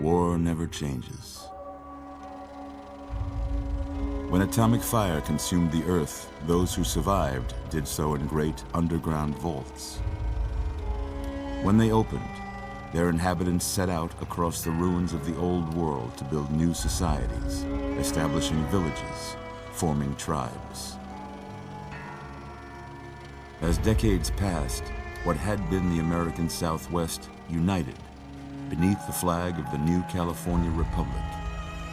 War never changes. When atomic fire consumed the Earth, those who survived did so in great underground vaults. When they opened, their inhabitants set out across the ruins of the old world to build new societies, establishing villages, forming tribes. As decades passed, what had been the American Southwest united beneath the flag of the new California Republic,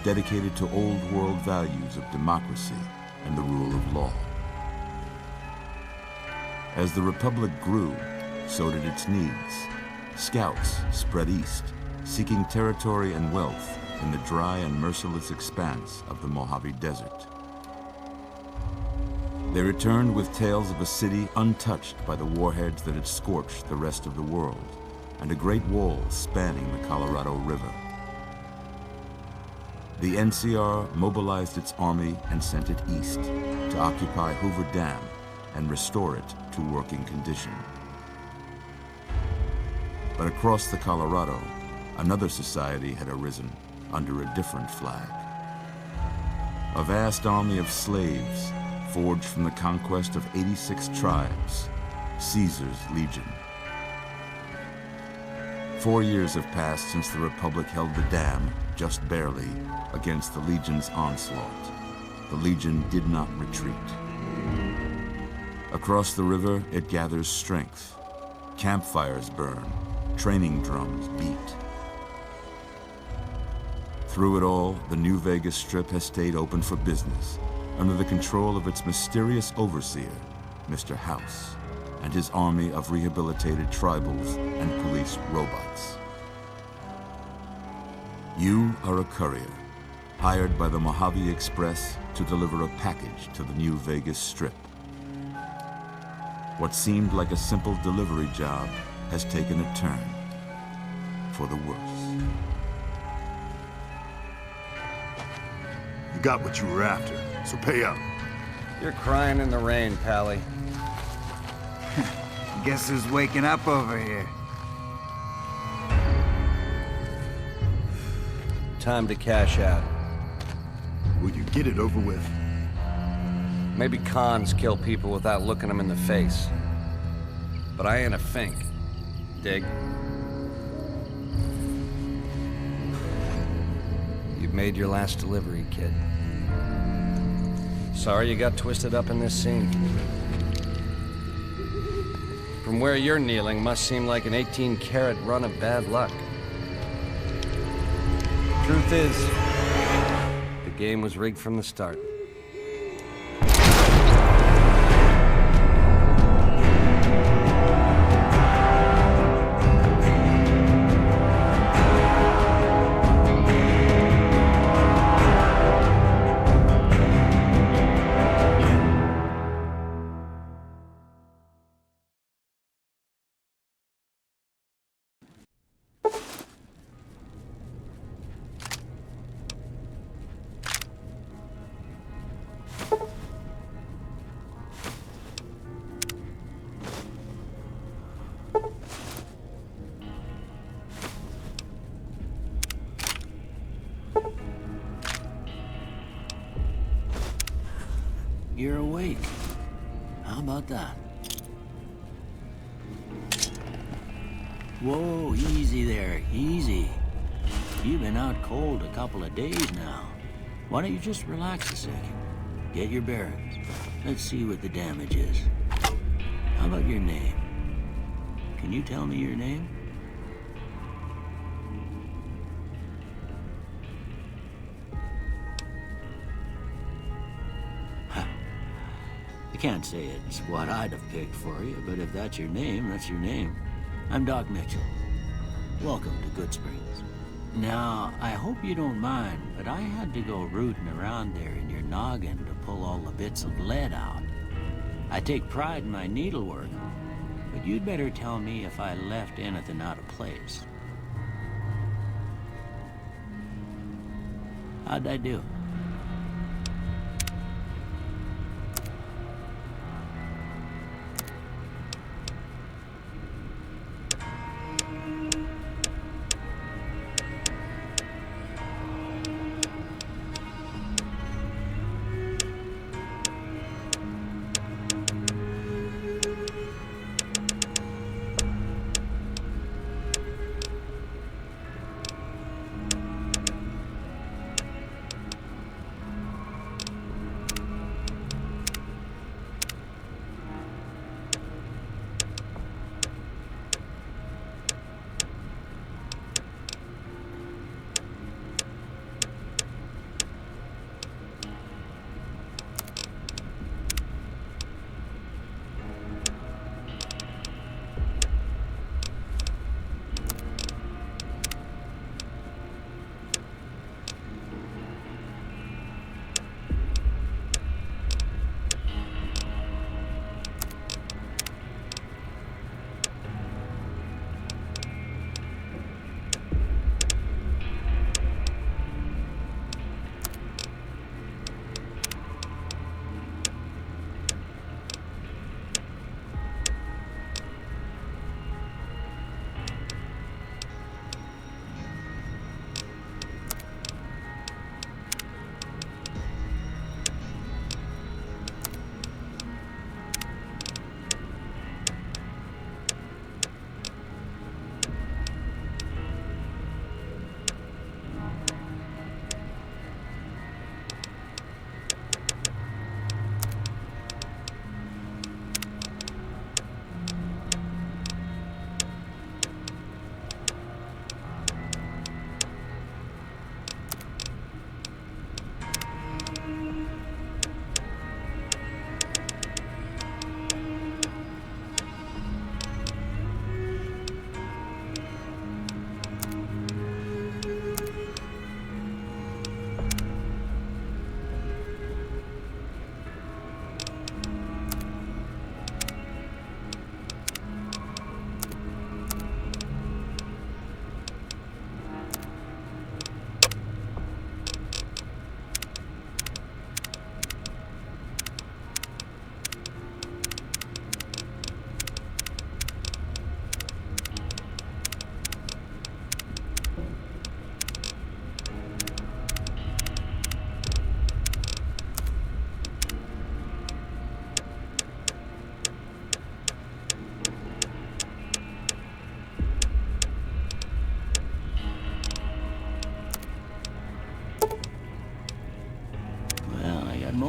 dedicated to old world values of democracy and the rule of law. As the Republic grew, so did its needs. Scouts spread east, seeking territory and wealth in the dry and merciless expanse of the Mojave Desert. They returned with tales of a city untouched by the warheads that had scorched the rest of the world, and a great wall spanning the Colorado River. The NCR mobilized its army and sent it east to occupy Hoover Dam and restore it to working condition. But across the Colorado, another society had arisen under a different flag. A vast army of slaves forged from the conquest of 86 tribes, Caesar's Legion. 4 years have passed since the Republic held the dam, just barely, against the Legion's onslaught. The Legion did not retreat. Across the river, it gathers strength. Campfires burn, training drums beat. Through it all, the New Vegas Strip has stayed open for business, under the control of its mysterious overseer, Mr. House, and his army of rehabilitated tribals and police robots. You are a courier, hired by the Mojave Express to deliver a package to the New Vegas Strip. What seemed like a simple delivery job has taken a turn for the worse. You got what you were after, so pay up. You're crying in the rain, Pally. Guess who's waking up over here? Time to cash out. Will you get it over with? Maybe cons kill people without looking them in the face. But I ain't a fink. Dig? You've made your last delivery, kid. Sorry you got twisted up in this scene. From where you're kneeling must seem like an 18-carat run of bad luck. Truth is, the game was rigged from the start. You're awake. How about that? Whoa, easy there, easy. You've been out cold a couple of days now. Why don't you just relax a second? Get your bearings. Let's see what the damage is. How about your name? Can you tell me your name? I can't say it's what I'd have picked for you, but if that's your name, that's your name. I'm Doc Mitchell. Welcome to Goodsprings. Now, I hope you don't mind, but I had to go rooting around there in your noggin to pull all the bits of lead out. I take pride in my needlework, but you'd better tell me if I left anything out of place. How'd I do?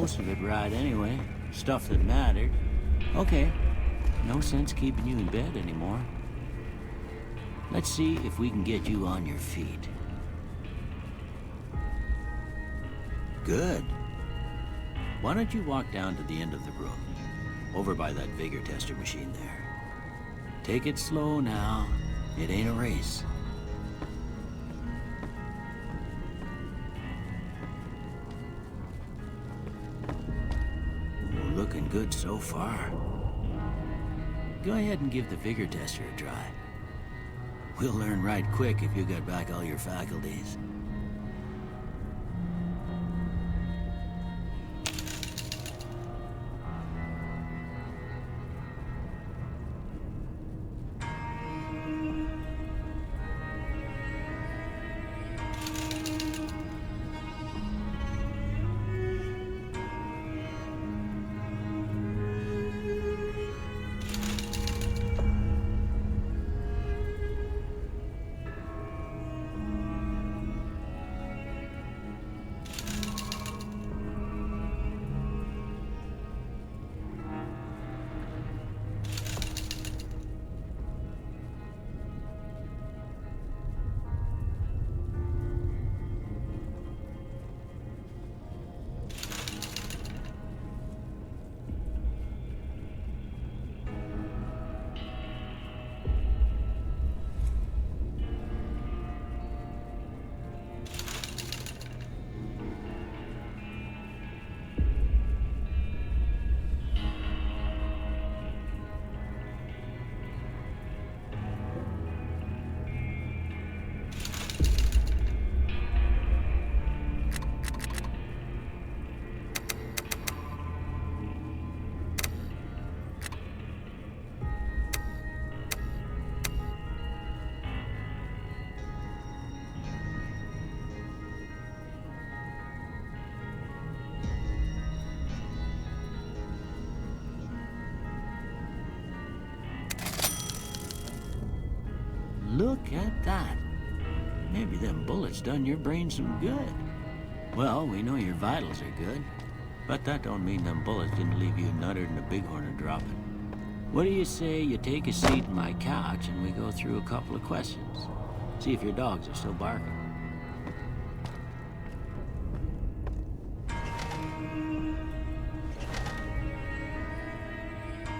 most of it right anyway. Stuff that mattered. Okay, no sense keeping you in bed anymore. Let's see if we can get you on your feet. Good. Why don't you walk down to the end of the room, over by that vigor tester machine there. Take it slow now. It ain't a race. Ooh, looking good so far. Go ahead and give the vigor tester a try. We'll learn right quick if you got back all your faculties. Look at that. Maybe them bullets done your brain some good. Well, we know your vitals are good, but that don't mean them bullets didn't leave you nuttered and a bighorn dropping. What do you say you take a seat in my couch and we go through a couple of questions? See if your dogs are still barking.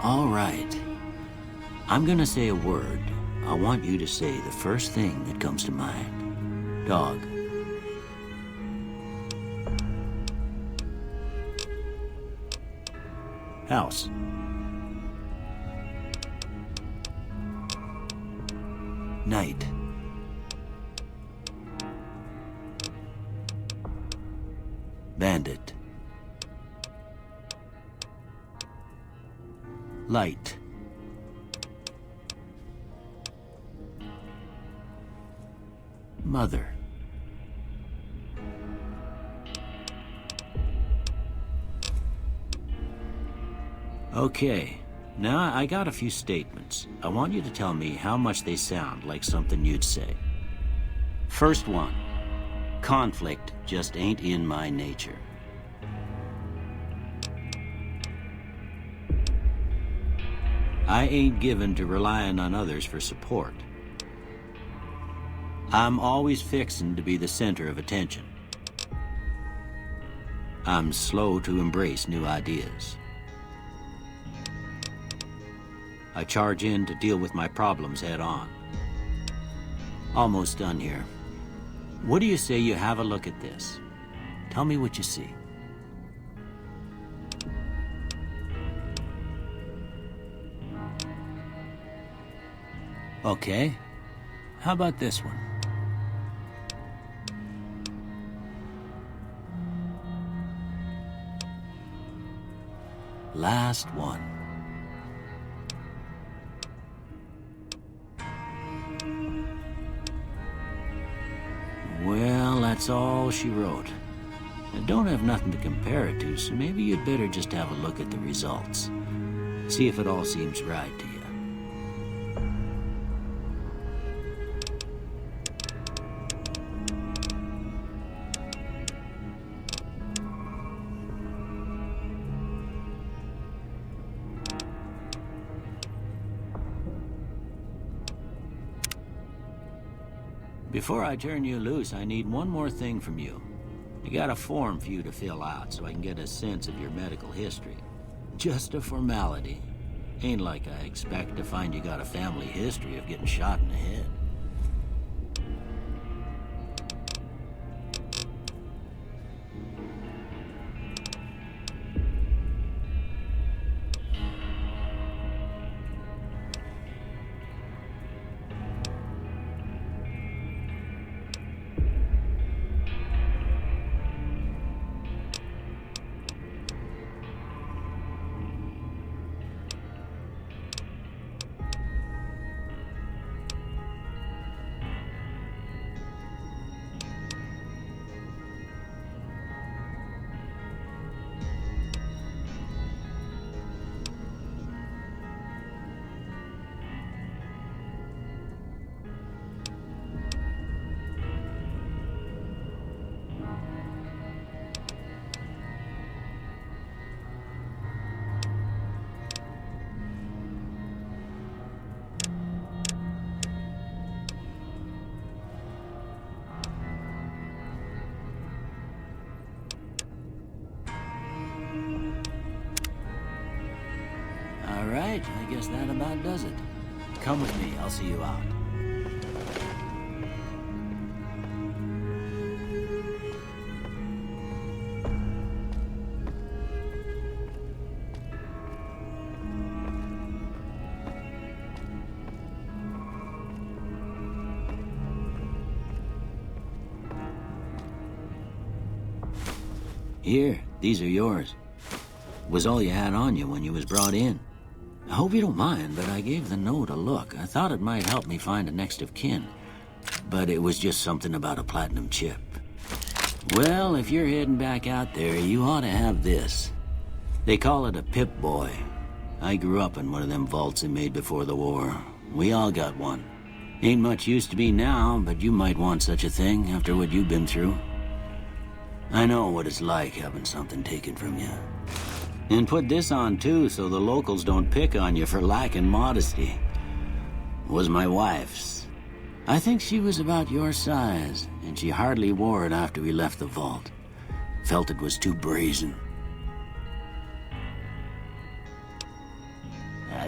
All right. I'm gonna say a word. I want you to say the first thing that comes to mind. Dog. House. Night. Bandit. Light. Mother. Okay, now I got a few statements. I want you to tell me how much they sound like something you'd say. First one, conflict just ain't in my nature. I ain't given to relying on others for support. I'm always fixin' to be the center of attention. I'm slow to embrace new ideas. I charge in to deal with my problems head on. Almost done here. What do you say you have a look at this? Tell me what you see. Okay. How about this one? Last one. Well, that's all she wrote. I don't have nothing to compare it to, so maybe you'd better just have a look at the results. See if it all seems right to you. Before I turn you loose, I need one more thing from you. I got a form for you to fill out so I can get a sense of your medical history. Just a formality. Ain't like I expect to find you got a family history of getting shot in the head. All right, I guess that about does it. Come with me, I'll see you out. Here, these are yours. Was all you had on you when you was brought in. I hope you don't mind, but I gave the note a look. I thought it might help me find a next of kin. But it was just something about a platinum chip. Well, if you're heading back out there, you ought to have this. They call it a Pip-Boy. I grew up in one of them vaults they made before the war. We all got one. Ain't much use to be now, but you might want such a thing after what you've been through. I know what it's like having something taken from you. And put this on, too, so the locals don't pick on you for lacking modesty. Was my wife's. I think she was about your size, and she hardly wore it after we left the vault. Felt it was too brazen.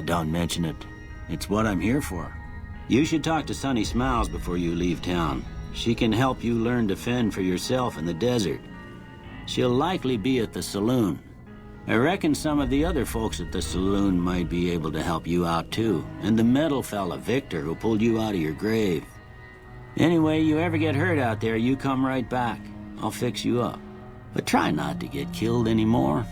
Don't mention it. It's what I'm here for. You should talk to Sunny Smiles before you leave town. She can help you learn to fend for yourself in the desert. She'll likely be at the saloon. I reckon some of the other folks at the saloon might be able to help you out too. And the metal fella, Victor, who pulled you out of your grave. Anyway, you ever get hurt out there, you come right back. I'll fix you up. But try not to get killed anymore.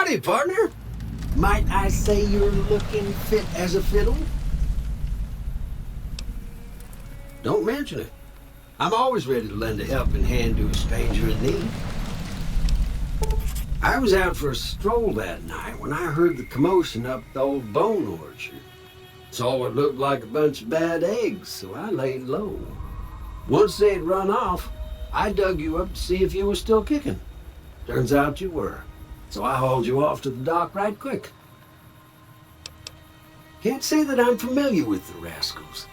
Howdy, partner. Might I say you're looking fit as a fiddle? Don't mention it. I'm always ready to lend a helping hand to a stranger in need. I was out for a stroll that night when I heard the commotion up the old bone orchard. Saw what looked like a bunch of bad eggs, so I laid low. Once they'd run off, I dug you up to see if you were still kicking. Turns out you were, so I hauled you off to the dock right quick. Can't say that I'm familiar with the rascals.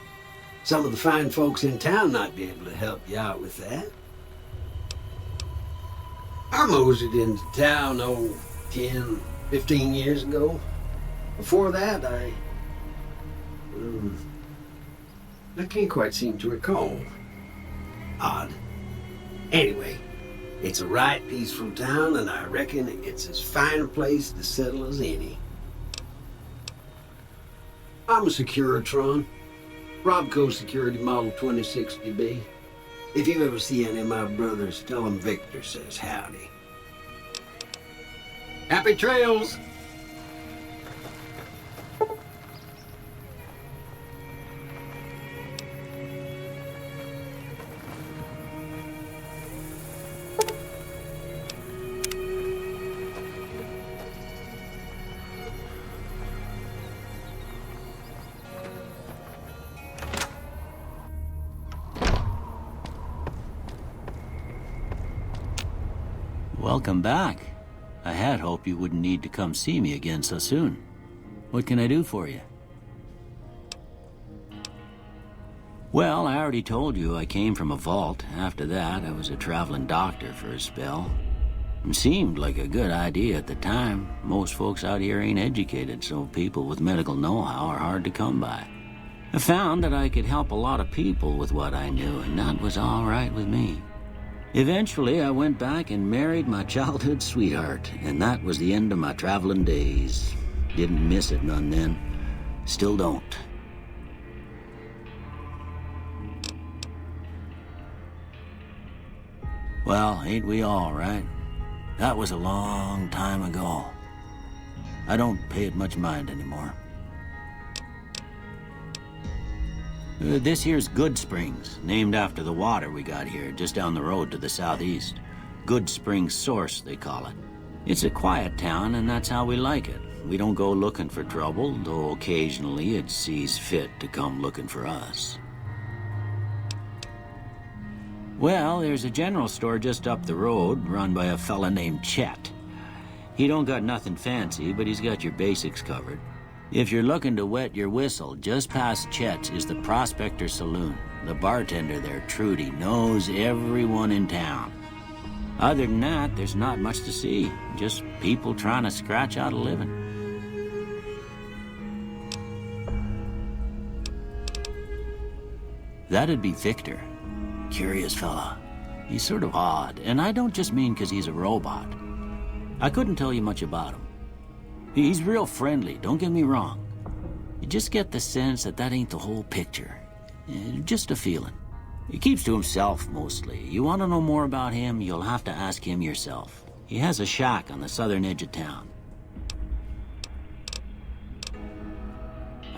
Some of the fine folks in town might be able to help you out with that. I moseyed into town, 10, 15 years ago. Before that, I can't quite seem to recall. Odd. Anyway, it's a right peaceful town, and I reckon it's as fine a place to settle as any. I'm a Securitron. Robco Security Model 2060B. If you ever see any of my brothers, tell them Victor says howdy. Happy trails! Welcome back. I had hoped you wouldn't need to come see me again so soon. What can I do for you? Well, I already told you I came from a vault. After that, I was a traveling doctor for a spell. It seemed like a good idea at the time. Most folks out here ain't educated, so people with medical know-how are hard to come by. I found that I could help a lot of people with what I knew, and that was all right with me. Eventually, I went back and married my childhood sweetheart, and that was the end of my traveling days. Didn't miss it none then. Still don't. Well, ain't we all, right? That was a long time ago. I don't pay it much mind anymore. This here's Good Springs, named after the water we got here, just down the road to the southeast. Good Springs Source, they call it. It's a quiet town, and that's how we like it. We don't go looking for trouble, though occasionally it sees fit to come looking for us. Well, there's a general store just up the road, run by a fella named Chet. He don't got nothing fancy, but he's got your basics covered. If you're looking to wet your whistle, just past Chet's is the Prospector Saloon. The bartender there, Trudy, knows everyone in town. Other than that, there's not much to see. Just people trying to scratch out a living. That'd be Victor. Curious fella. He's sort of odd, and I don't just mean 'cause he's a robot. I couldn't tell you much about him. He's real friendly, don't get me wrong. You just get the sense that that ain't the whole picture. Just a feeling. He keeps to himself mostly. You want to know more about him, you'll have to ask him yourself. He has a shack on the southern edge of town.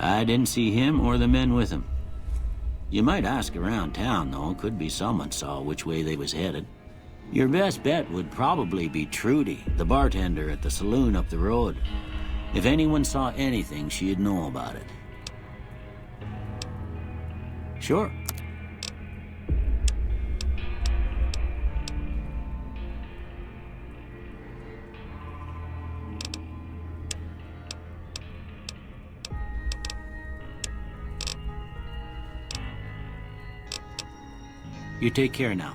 I didn't see him or the men with him. You might ask around town, though. Could be someone saw which way they was headed. Your best bet would probably be Trudy, the bartender at the saloon up the road. If anyone saw anything, she'd know about it. Sure. You take care now.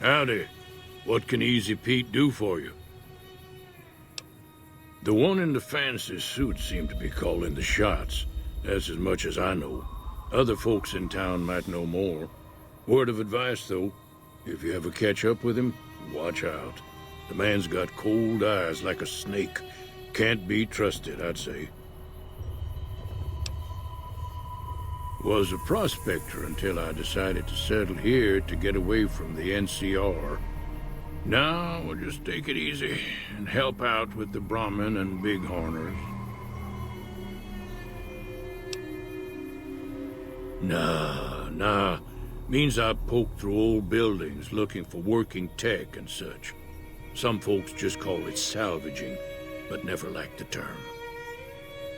Howdy. What can Easy Pete do for you? The one in the fancy suit seemed to be calling the shots. That's as much as I know. Other folks in town might know more. Word of advice, though. If you ever catch up with him, watch out. The man's got cold eyes like a snake. Can't be trusted, I'd say. Was a prospector until I decided to settle here to get away from the NCR. Now, we'll just take it easy and help out with the Brahmin and Bighorners. Nah. Means I poke through old buildings looking for working tech and such. Some folks just call it salvaging, but never liked the term.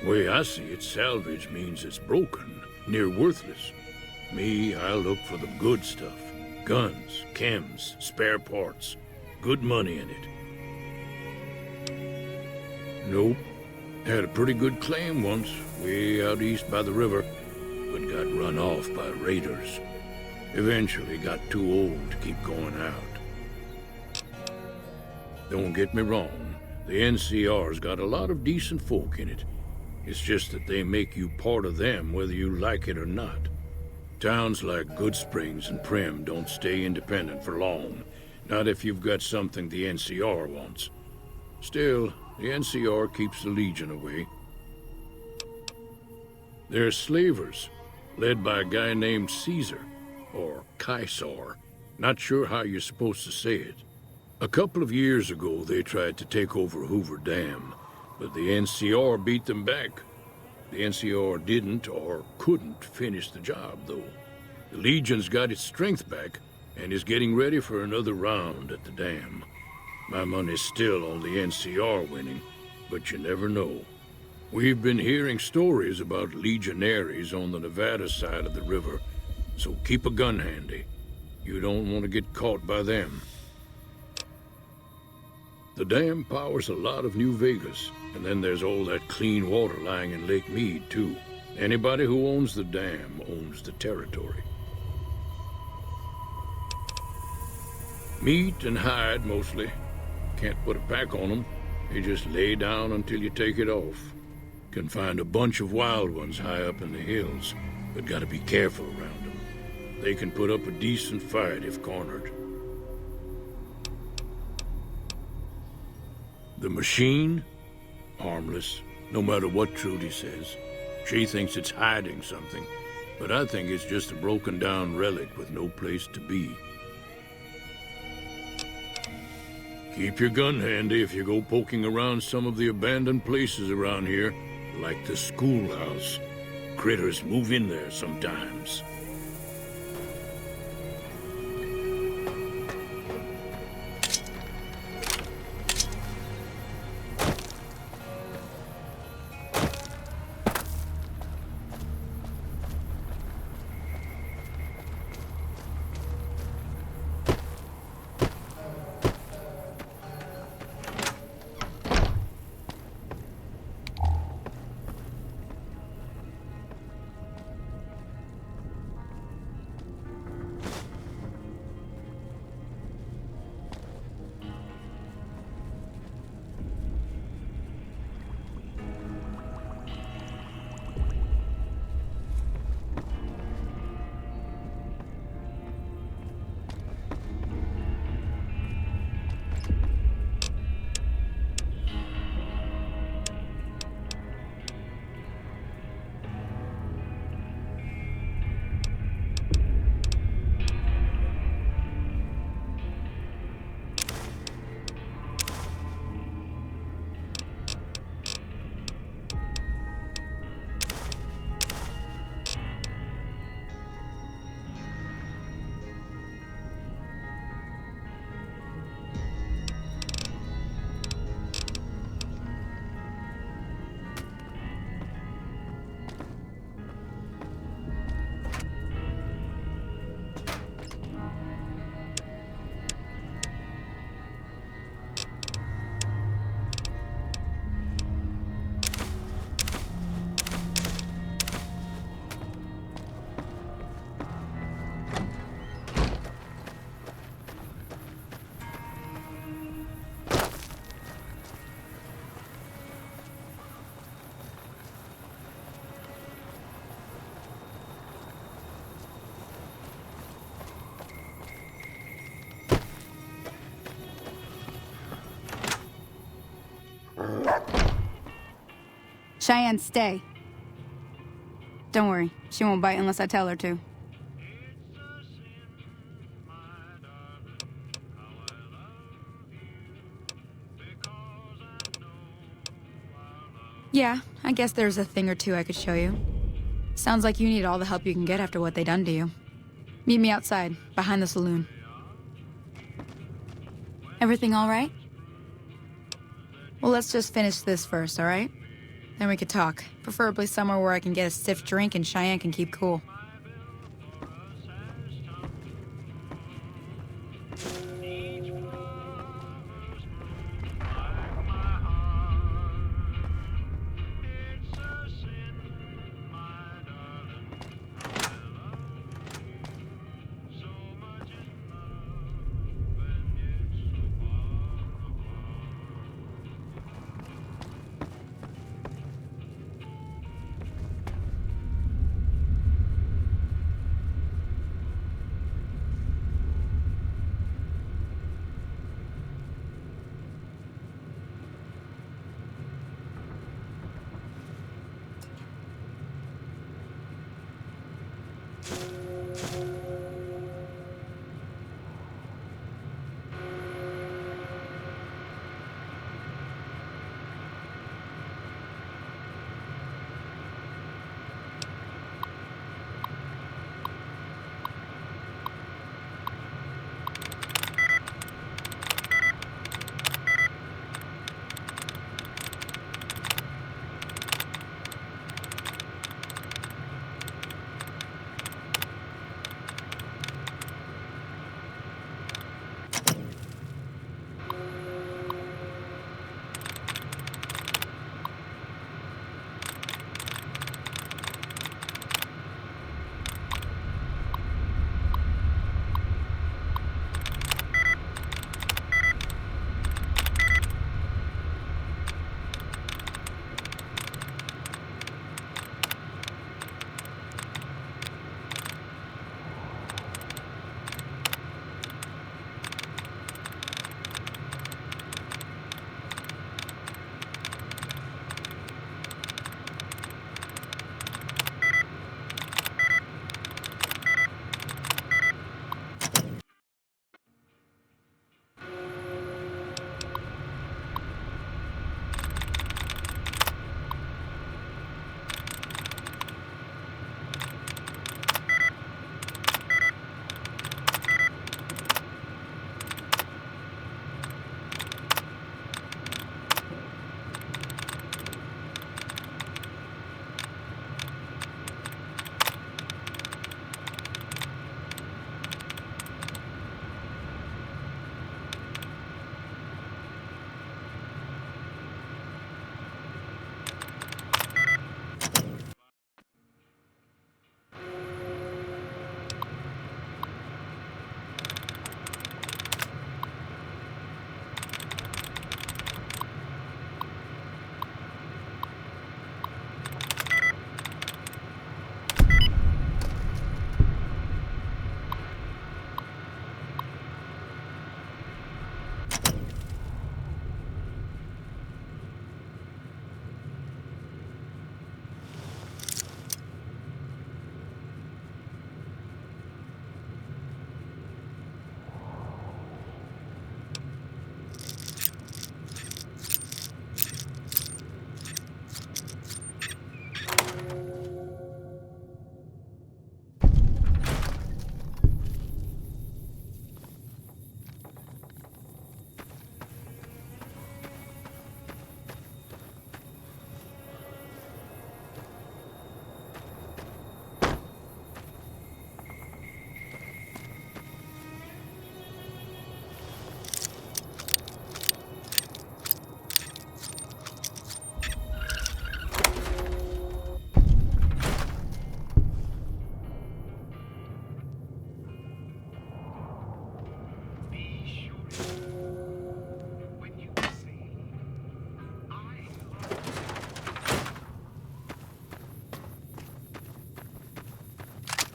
Way I see it, salvage means it's broken, near worthless. Me, I look for the good stuff. Guns, chems, spare parts. Good money in it. Nope. Had a pretty good claim once, way out east by the river, but got run off by raiders. Eventually got too old to keep going out. Don't get me wrong, the NCR's got a lot of decent folk in it. It's just that they make you part of them whether you like it or not. Towns like Good Springs and Prim don't stay independent for long. Not if you've got something the NCR wants. Still, the NCR keeps the Legion away. They're slavers, led by a guy named Caesar, or Caesar. Not sure how you're supposed to say it. A couple of years ago, they tried to take over Hoover Dam, but the NCR beat them back. The NCR didn't or couldn't finish the job, though. The Legion's got its strength back and is getting ready for another round at the dam. My money's still on the NCR winning, but you never know. We've been hearing stories about legionaries on the Nevada side of the river, so keep a gun handy. You don't want to get caught by them. The dam powers a lot of New Vegas, and then there's all that clean water lying in Lake Mead, too. Anybody who owns the dam owns the territory. Meat and hide, mostly. Can't put a pack on them. They just lay down until you take it off. Can find a bunch of wild ones high up in the hills, but gotta be careful around them. They can put up a decent fight if cornered. The machine? Harmless, no matter what Trudy says. She thinks it's hiding something, but I think it's just a broken down relic with no place to be. Keep your gun handy if you go poking around some of the abandoned places around here, like the schoolhouse. Critters move in there sometimes. Cheyenne, stay. Don't worry, she won't bite unless I tell her to. Yeah, I guess there's a thing or two I could show you. Sounds like you need all the help you can get after what they done to you. Meet me outside, behind the saloon. Everything all right? Well, let's just finish this first, all right? Then we could talk. Preferably somewhere where I can get a stiff drink and Cheyenne can keep cool.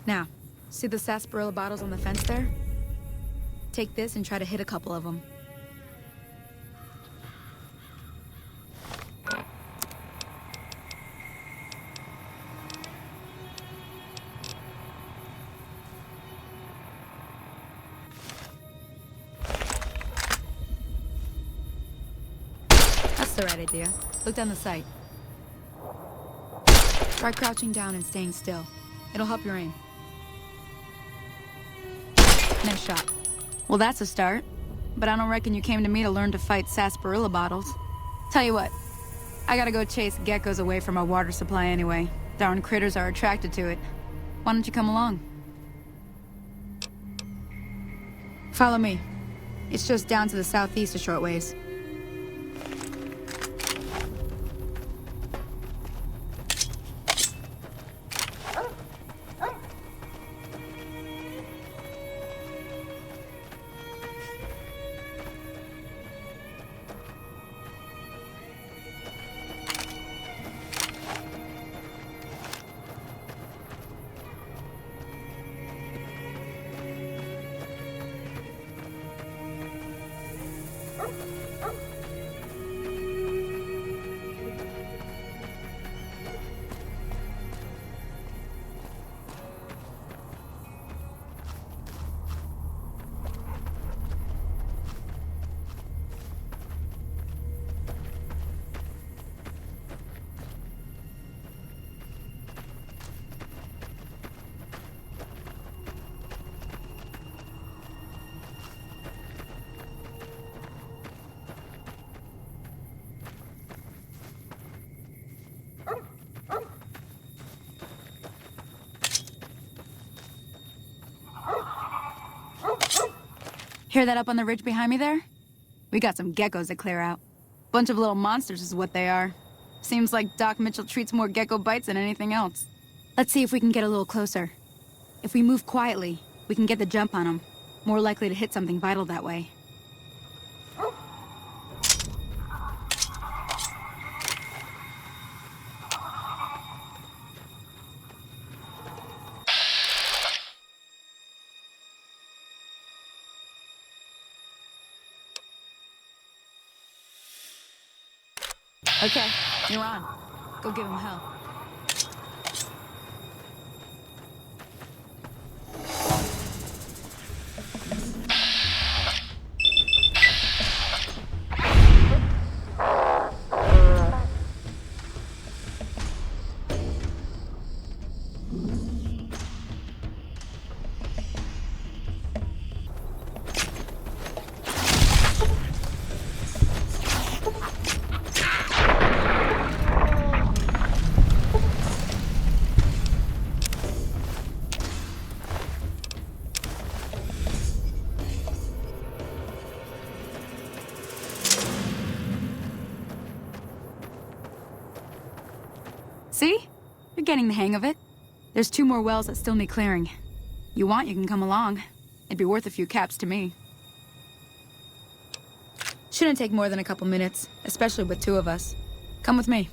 Now, see the sarsaparilla bottles on the fence there? Take this and try to hit a couple of them. the right idea. Look down the sight. Try crouching down and staying still. It'll help your aim. Nice shot. Well, that's a start. But I don't reckon you came to me to learn to fight sarsaparilla bottles. Tell you what, I gotta go chase geckos away from our water supply anyway. Darn critters are attracted to it. Why don't you come along? Follow me. It's just down to the southeast a short ways. Hear that up on the ridge behind me there? We got some geckos to clear out. Bunch of little monsters is what they are. Seems like Doc Mitchell treats more gecko bites than anything else. Let's see if we can get a little closer. If we move quietly, we can get the jump on them. More likely to hit something vital that way. Okay, you're on. Go give him hell. See? You're getting the hang of it. There's 2 more wells that still need clearing. You want, you can come along. It'd be worth a few caps to me. Shouldn't take more than a couple minutes, especially with 2 of us. Come with me.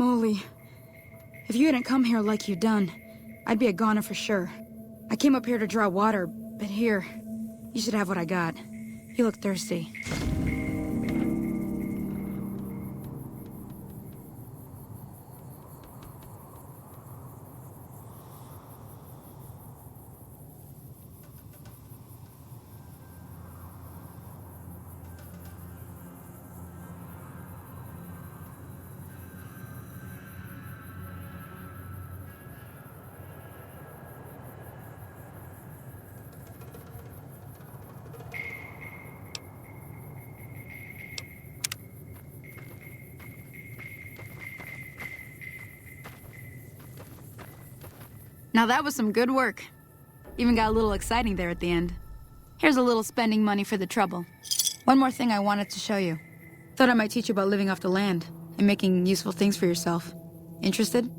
moly. If you hadn't come here like you done, I'd be a goner for sure. I came up here to draw water, but here, you should have what I got. You look thirsty. Now that was some good work. Even got a little exciting there at the end. Here's a little spending money for the trouble. One more thing I wanted to show you. Thought I might teach you about living off the land and making useful things for yourself. Interested?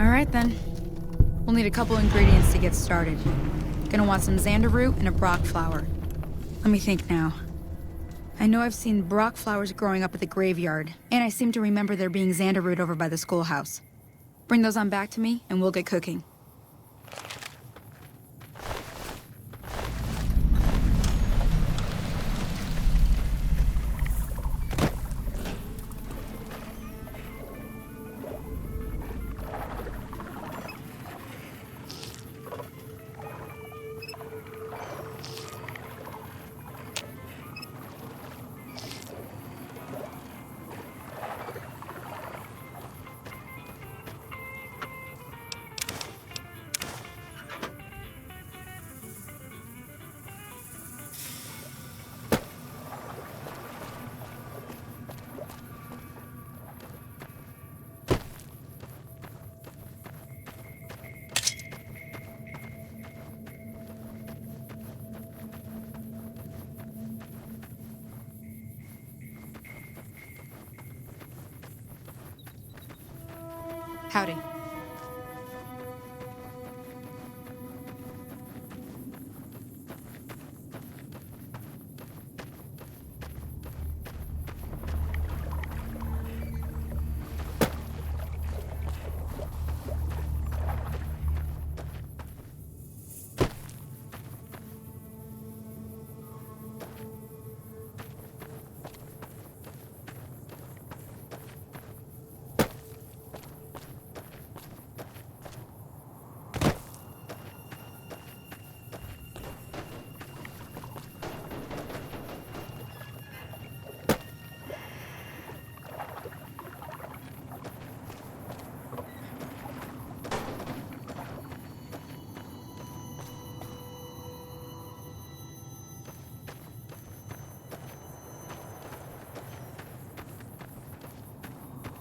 All right then. We'll need a couple ingredients to get started. Gonna want some xander root and a brock flower. Let me think now. I know I've seen brock flowers growing up at the graveyard, and I seem to remember there being xander root over by the schoolhouse. Bring those on back to me, and we'll get cooking. Howdy.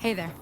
Hey there.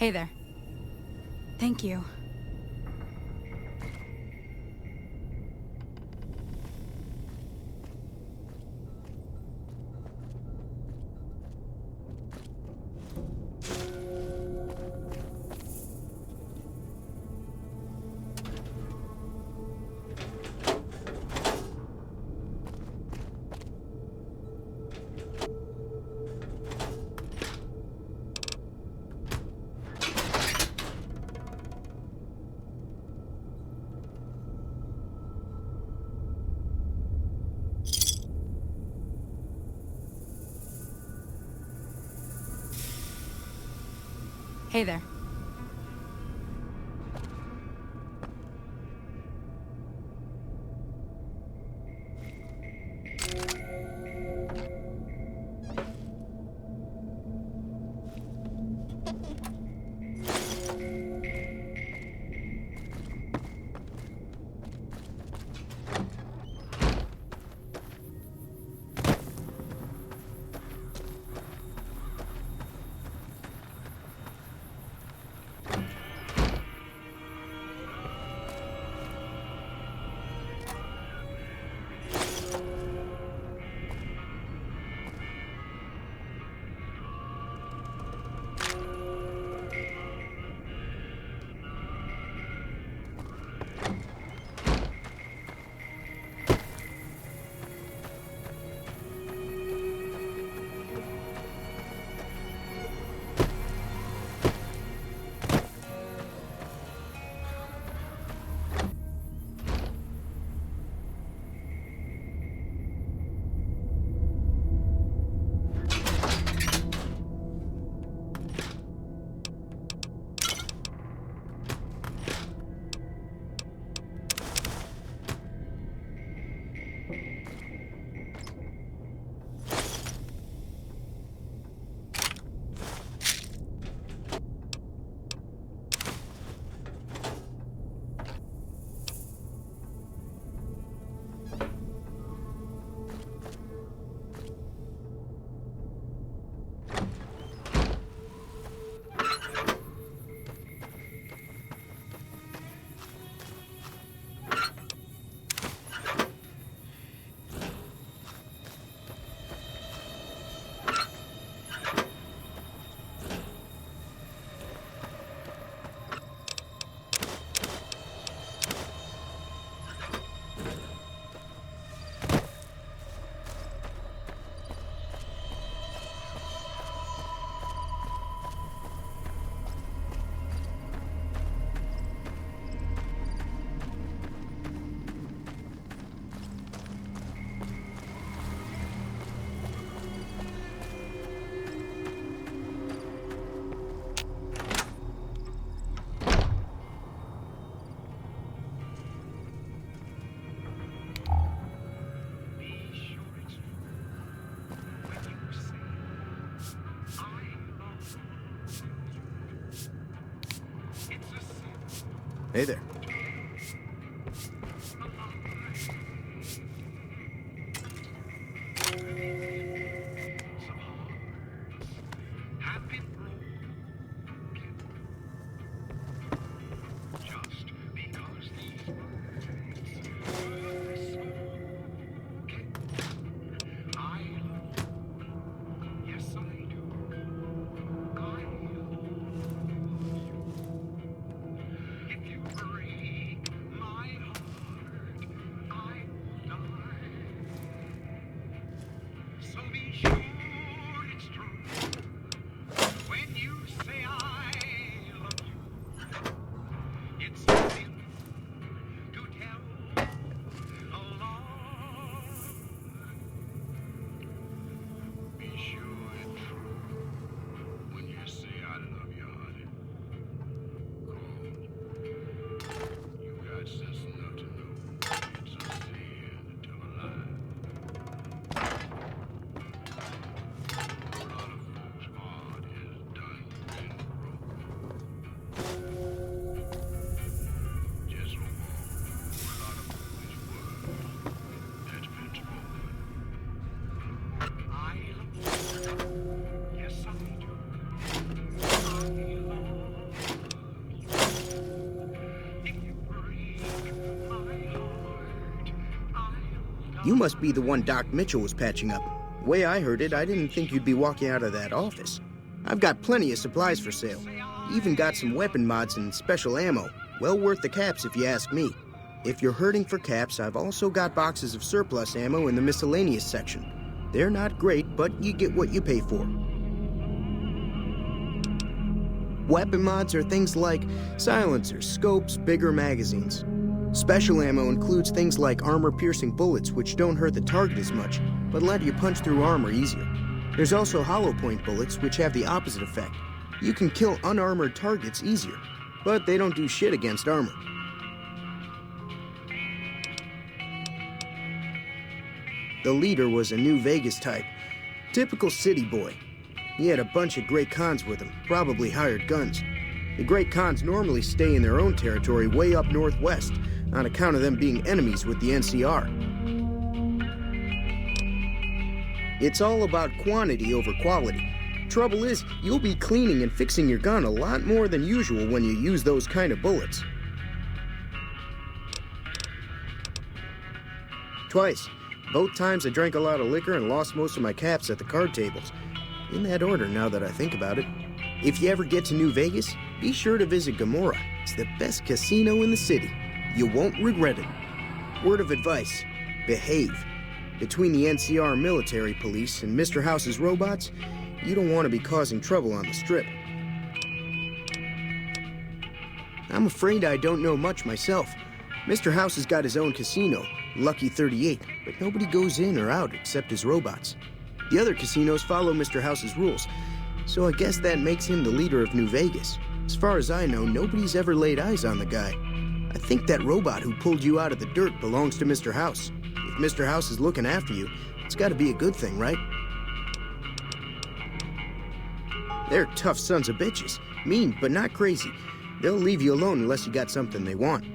Hey there. Thank you. Hey there. Hey there. You must be the one Doc Mitchell was patching up. The way I heard it, I didn't think you'd be walking out of that office. I've got plenty of supplies for sale. Even got some weapon mods and special ammo. Well worth the caps if you ask me. If you're hurting for caps, I've also got boxes of surplus ammo in the miscellaneous section. They're not great, but you get what you pay for. Weapon mods are things like silencers, scopes, bigger magazines. Special ammo includes things like armor-piercing bullets, which don't hurt the target as much, but let you punch through armor easier. There's also hollow point bullets, which have the opposite effect. You can kill unarmored targets easier, but they don't do shit against armor. The leader was a New Vegas type. Typical city boy. He had a bunch of Great Khans with him, probably hired guns. The Great Khans normally stay in their own territory way up northwest, on account of them being enemies with the NCR. It's all about quantity over quality. Trouble is, you'll be cleaning and fixing your gun a lot more than usual when you use those kind of bullets. Twice. Both times I drank a lot of liquor and lost most of my caps at the card tables. In that order, now that I think about it. If you ever get to New Vegas, be sure to visit Gomorrah. It's the best casino in the city. You won't regret it. Word of advice, behave. Between the NCR military police and Mr. House's robots, you don't want to be causing trouble on the Strip. I'm afraid I don't know much myself. Mr. House has got his own casino, Lucky 38, but nobody goes in or out except his robots. The other casinos follow Mr. House's rules, so I guess that makes him the leader of New Vegas. As far as I know, nobody's ever laid eyes on the guy. I think that robot who pulled you out of the dirt belongs to Mr. House. If Mr. House is looking after you, it's gotta be a good thing, right? They're tough sons of bitches. Mean, but not crazy. They'll leave you alone unless you got something they want.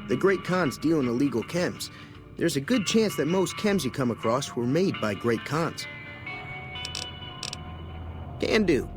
The Great Khans deal in illegal chems. There's a good chance that most chems you come across were made by Great Khans. Can do.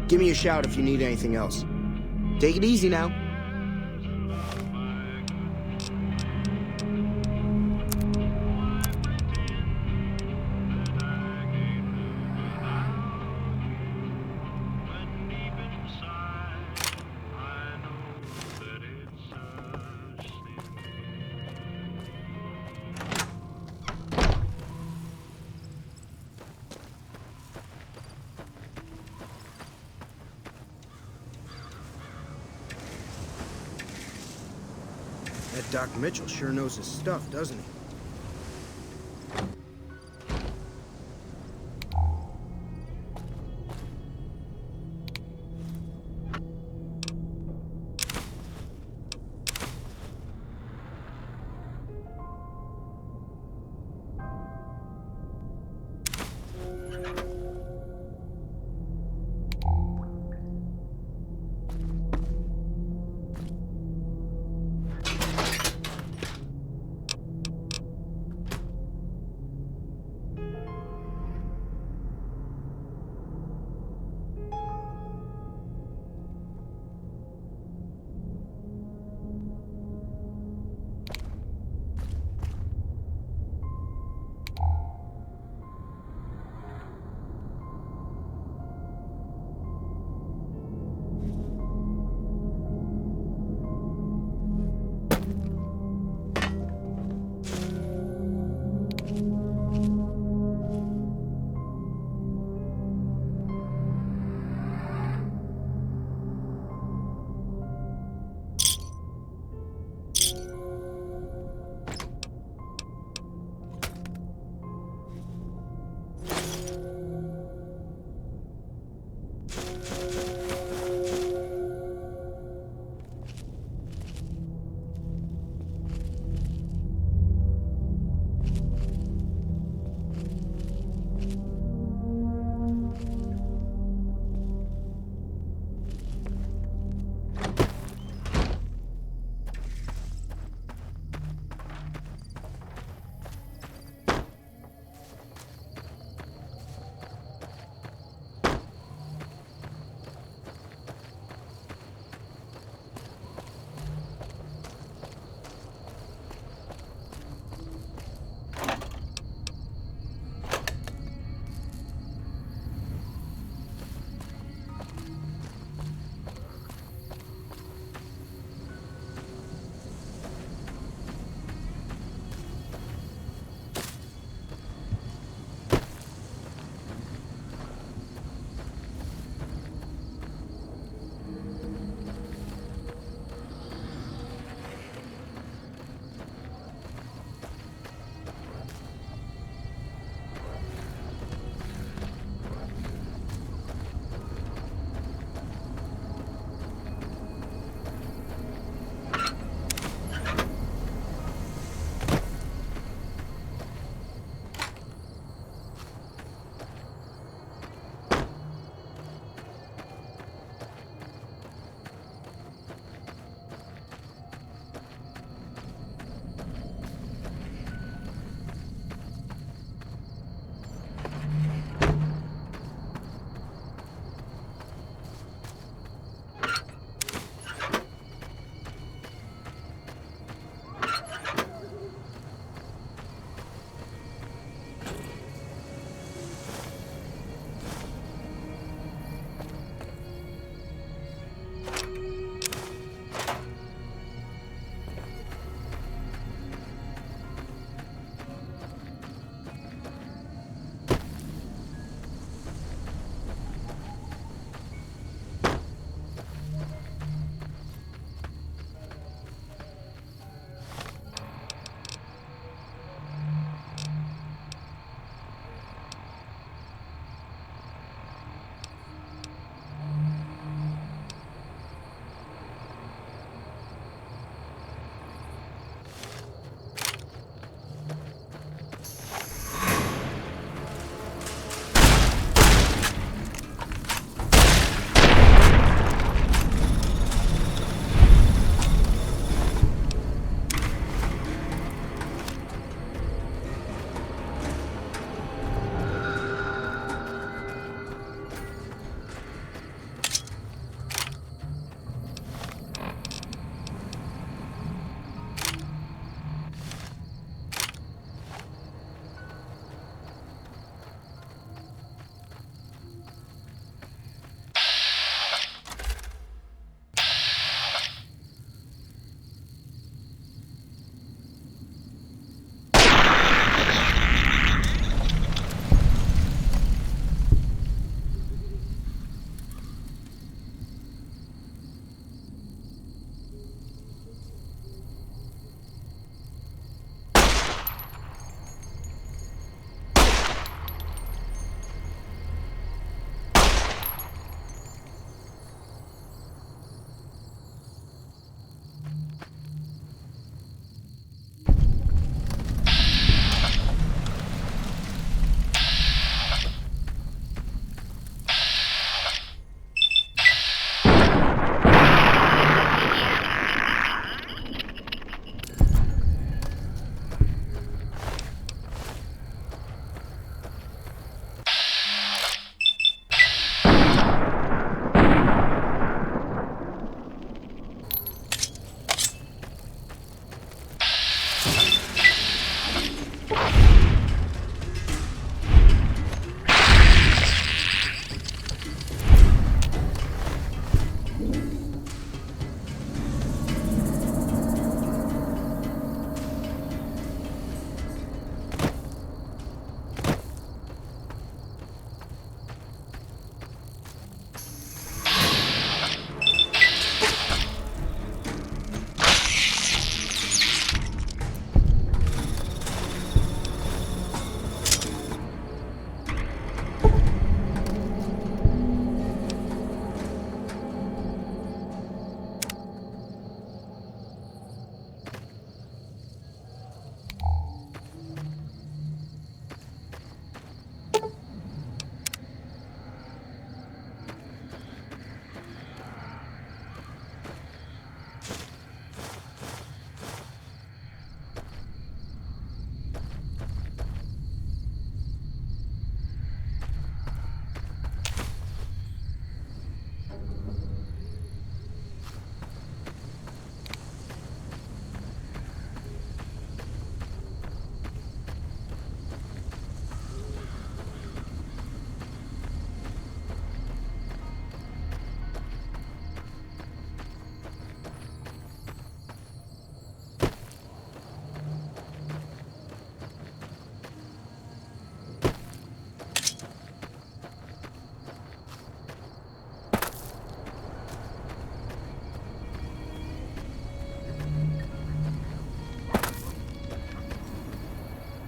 Give me a shout if you need anything else. Take it easy now. Doc Mitchell sure knows his stuff, doesn't he?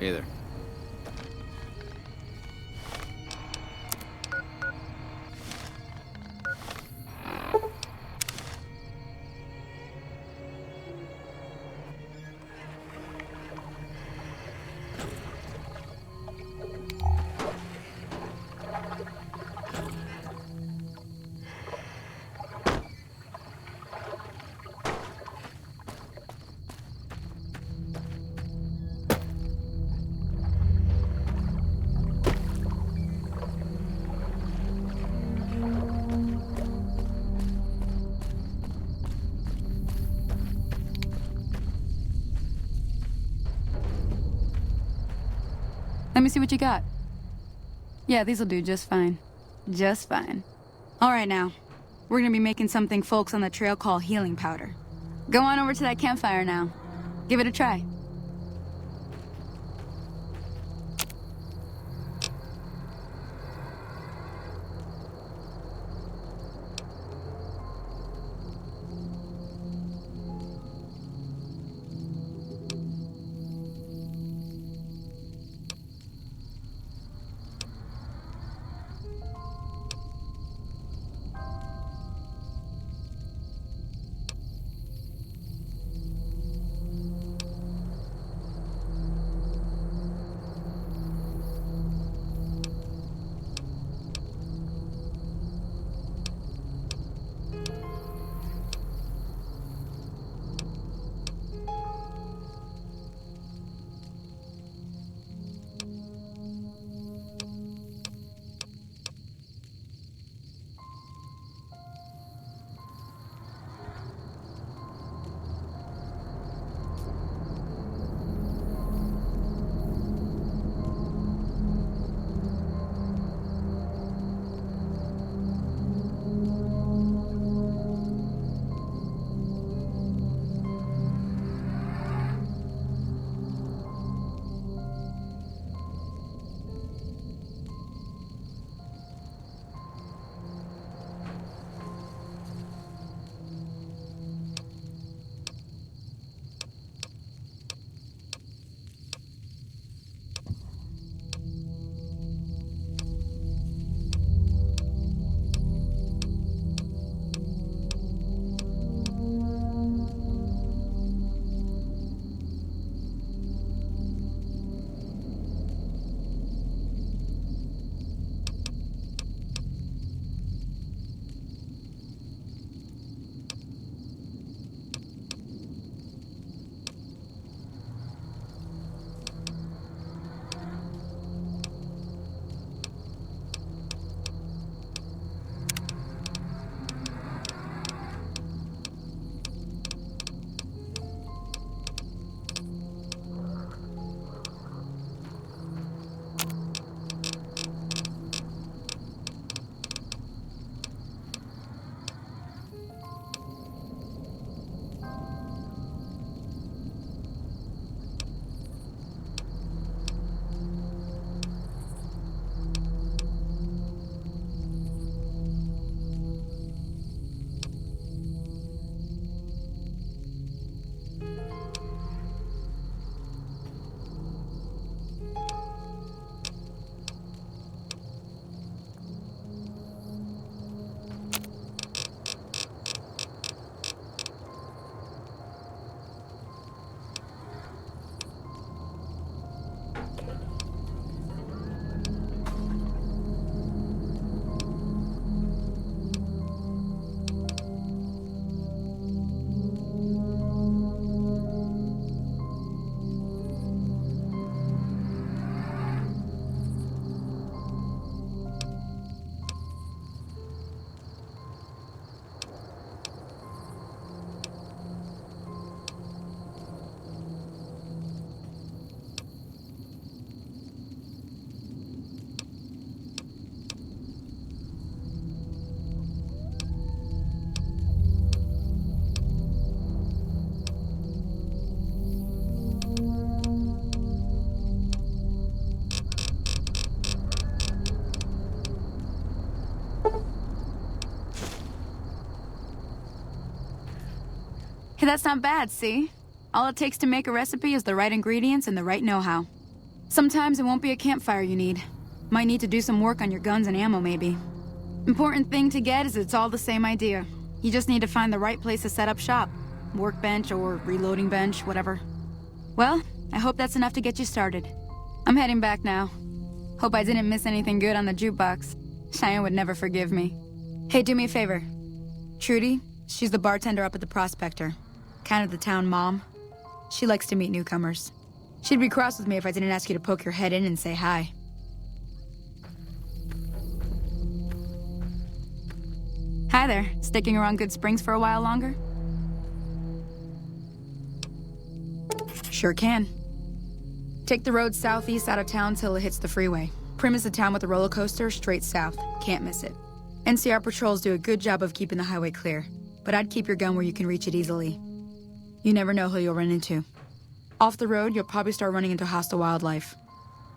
Either. Let me see what you got. Yeah, these'll do just fine. Just fine. All right, now. We're gonna be making something folks on the trail call healing powder. Go on over to that campfire now. Give it a try. Hey, that's not bad, see? All it takes to make a recipe is the right ingredients and the right know-how. Sometimes it won't be a campfire you need. Might need to do some work on your guns and ammo, maybe. Important thing to get is it's all the same idea. You just need to find the right place to set up shop. Workbench or reloading bench, whatever. Well, I hope that's enough to get you started. I'm heading back now. Hope I didn't miss anything good on the jukebox. Cheyenne would never forgive me. Hey, do me a favor. Trudy, she's the bartender up at the Prospector. Kind of the town mom. She likes to meet newcomers. She'd be cross with me if I didn't ask you to poke your head in and say hi. Hi there. Sticking around Good Springs for a while longer? Sure can. Take the road southeast out of town till it hits the freeway. Prim is the town with the roller coaster, straight south. Can't miss it. NCR patrols do a good job of keeping the highway clear, but I'd keep your gun where you can reach it easily. You never know who you'll run into. Off the road, you'll probably start running into hostile wildlife.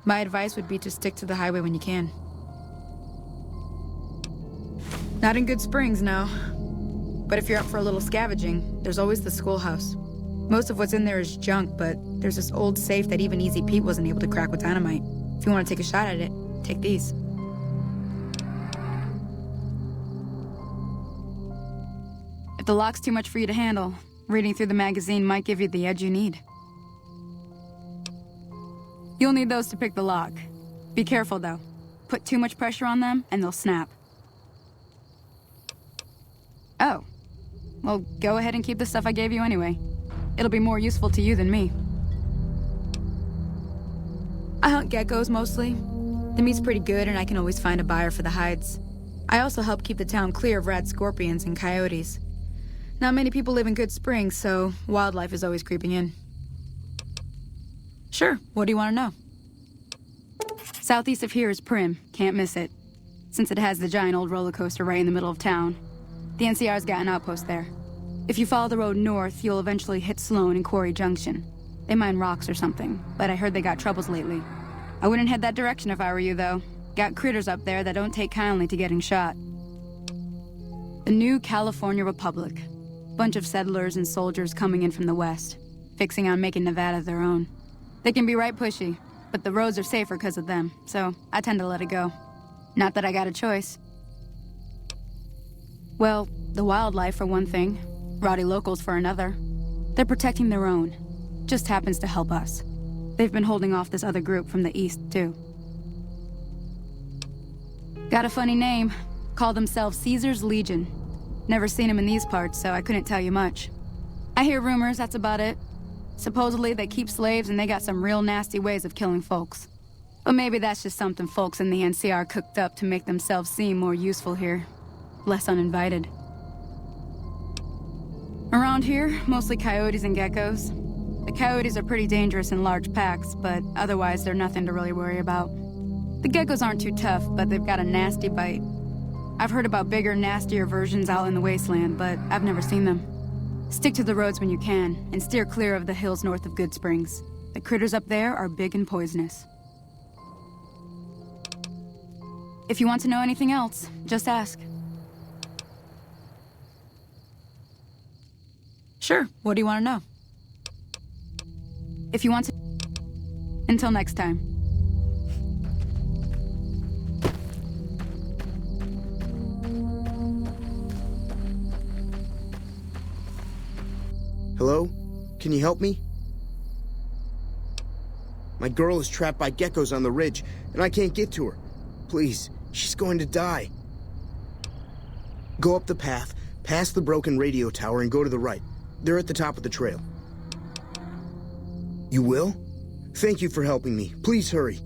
My advice would be to stick to the highway when you can. Not in Good Springs, no. But if you're up for a little scavenging, there's always the schoolhouse. Most of what's in there is junk, but there's this old safe that even Easy Pete wasn't able to crack with dynamite. If you want to take a shot at it, take these. If the lock's too much for you to handle, reading through the magazine might give you the edge you need. You'll need those to pick the lock. Be careful, though. Put too much pressure on them, and they'll snap. Oh. Well, go ahead and keep the stuff I gave you anyway. It'll be more useful to you than me. I hunt geckos, mostly. The meat's pretty good, and I can always find a buyer for the hides. I also help keep the town clear of rad scorpions and coyotes. Not many people live in Good Springs, so wildlife is always creeping in. Sure, what do you want to know? Southeast of here is Prim, can't miss it. Since it has the giant old roller coaster right in the middle of town. The NCR's got an outpost there. If you follow the road north, you'll eventually hit Sloan and Quarry Junction. They mine rocks or something, but I heard they got troubles lately. I wouldn't head that direction if I were you, though. Got critters up there that don't take kindly to getting shot. The new California Republic. Bunch of settlers and soldiers coming in from the west, fixing on making Nevada their own. They can be right pushy, but the roads are safer because of them, so I tend to let it go. Not that I got a choice. Well, the wildlife for one thing, rowdy locals for another. They're protecting their own. Just happens to help us. They've been holding off this other group from the east, too. Got a funny name. Call themselves Caesar's Legion. Never seen them in these parts, so I couldn't tell you much. I hear rumors, that's about it. Supposedly they keep slaves and they got some real nasty ways of killing folks. But maybe that's just something folks in the NCR cooked up to make themselves seem more useful here. Less uninvited. Around here, mostly coyotes and geckos. The coyotes are pretty dangerous in large packs, but otherwise they're nothing to really worry about. The geckos aren't too tough, but they've got a nasty bite. I've heard about bigger, nastier versions out in the wasteland, but I've never seen them. Stick to the roads when you can, and steer clear of the hills north of Good Springs. The critters up there are big and poisonous. If you want to know anything else, just ask. Sure, what do you want to know? If you want to... Until next time. Hello? Can you help me? My girl is trapped by geckos on the ridge, and I can't get to her. Please, she's going to die. Go up the path, past the broken radio tower, and go to the right. They're at the top of the trail. You will? Thank you for helping me. Please hurry.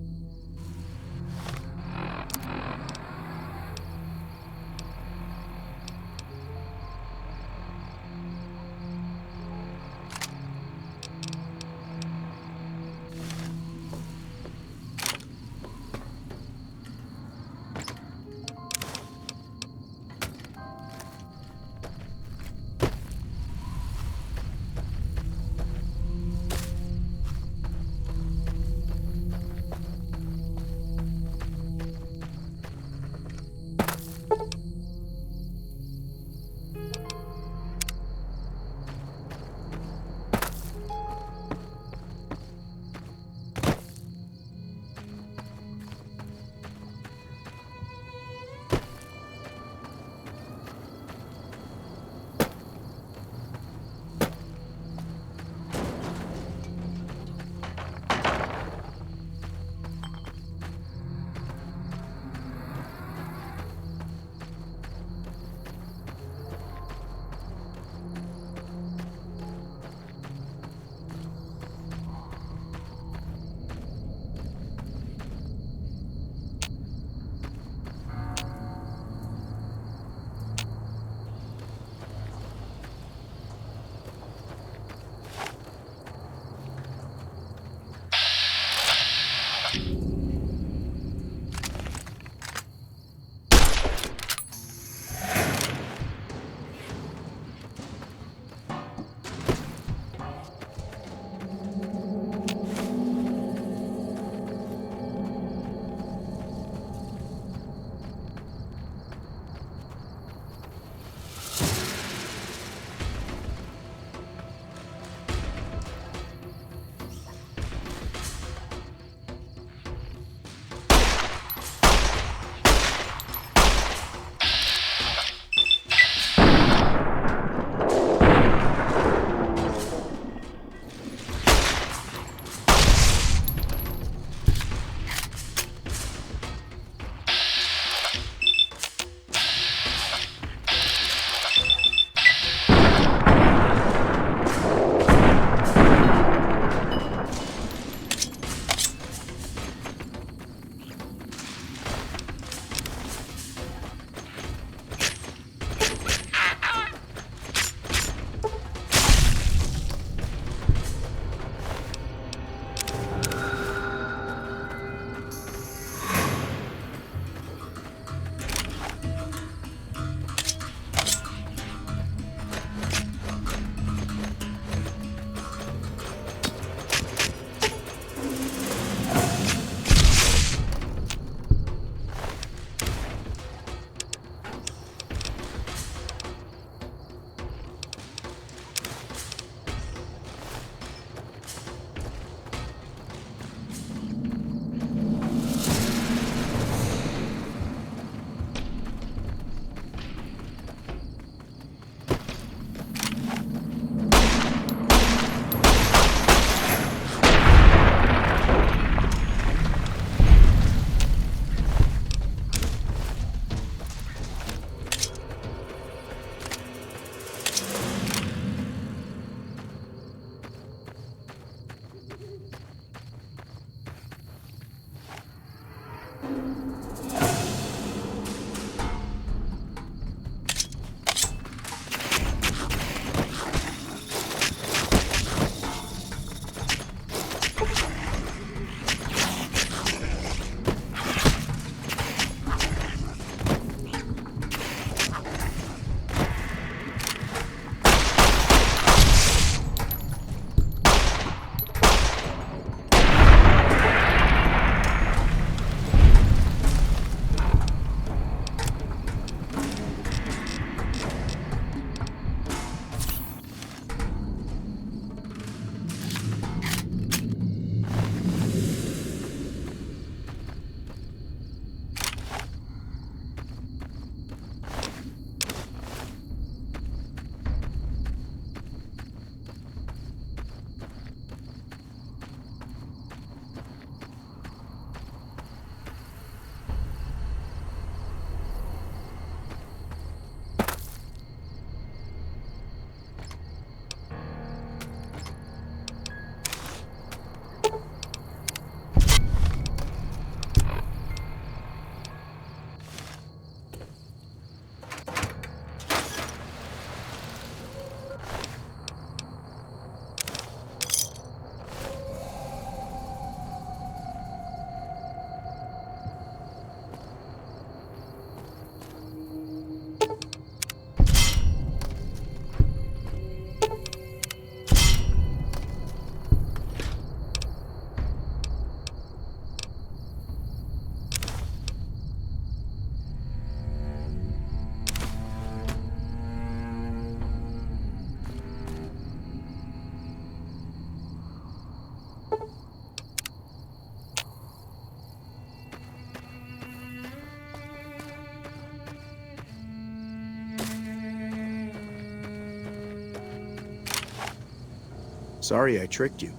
Sorry I tricked you.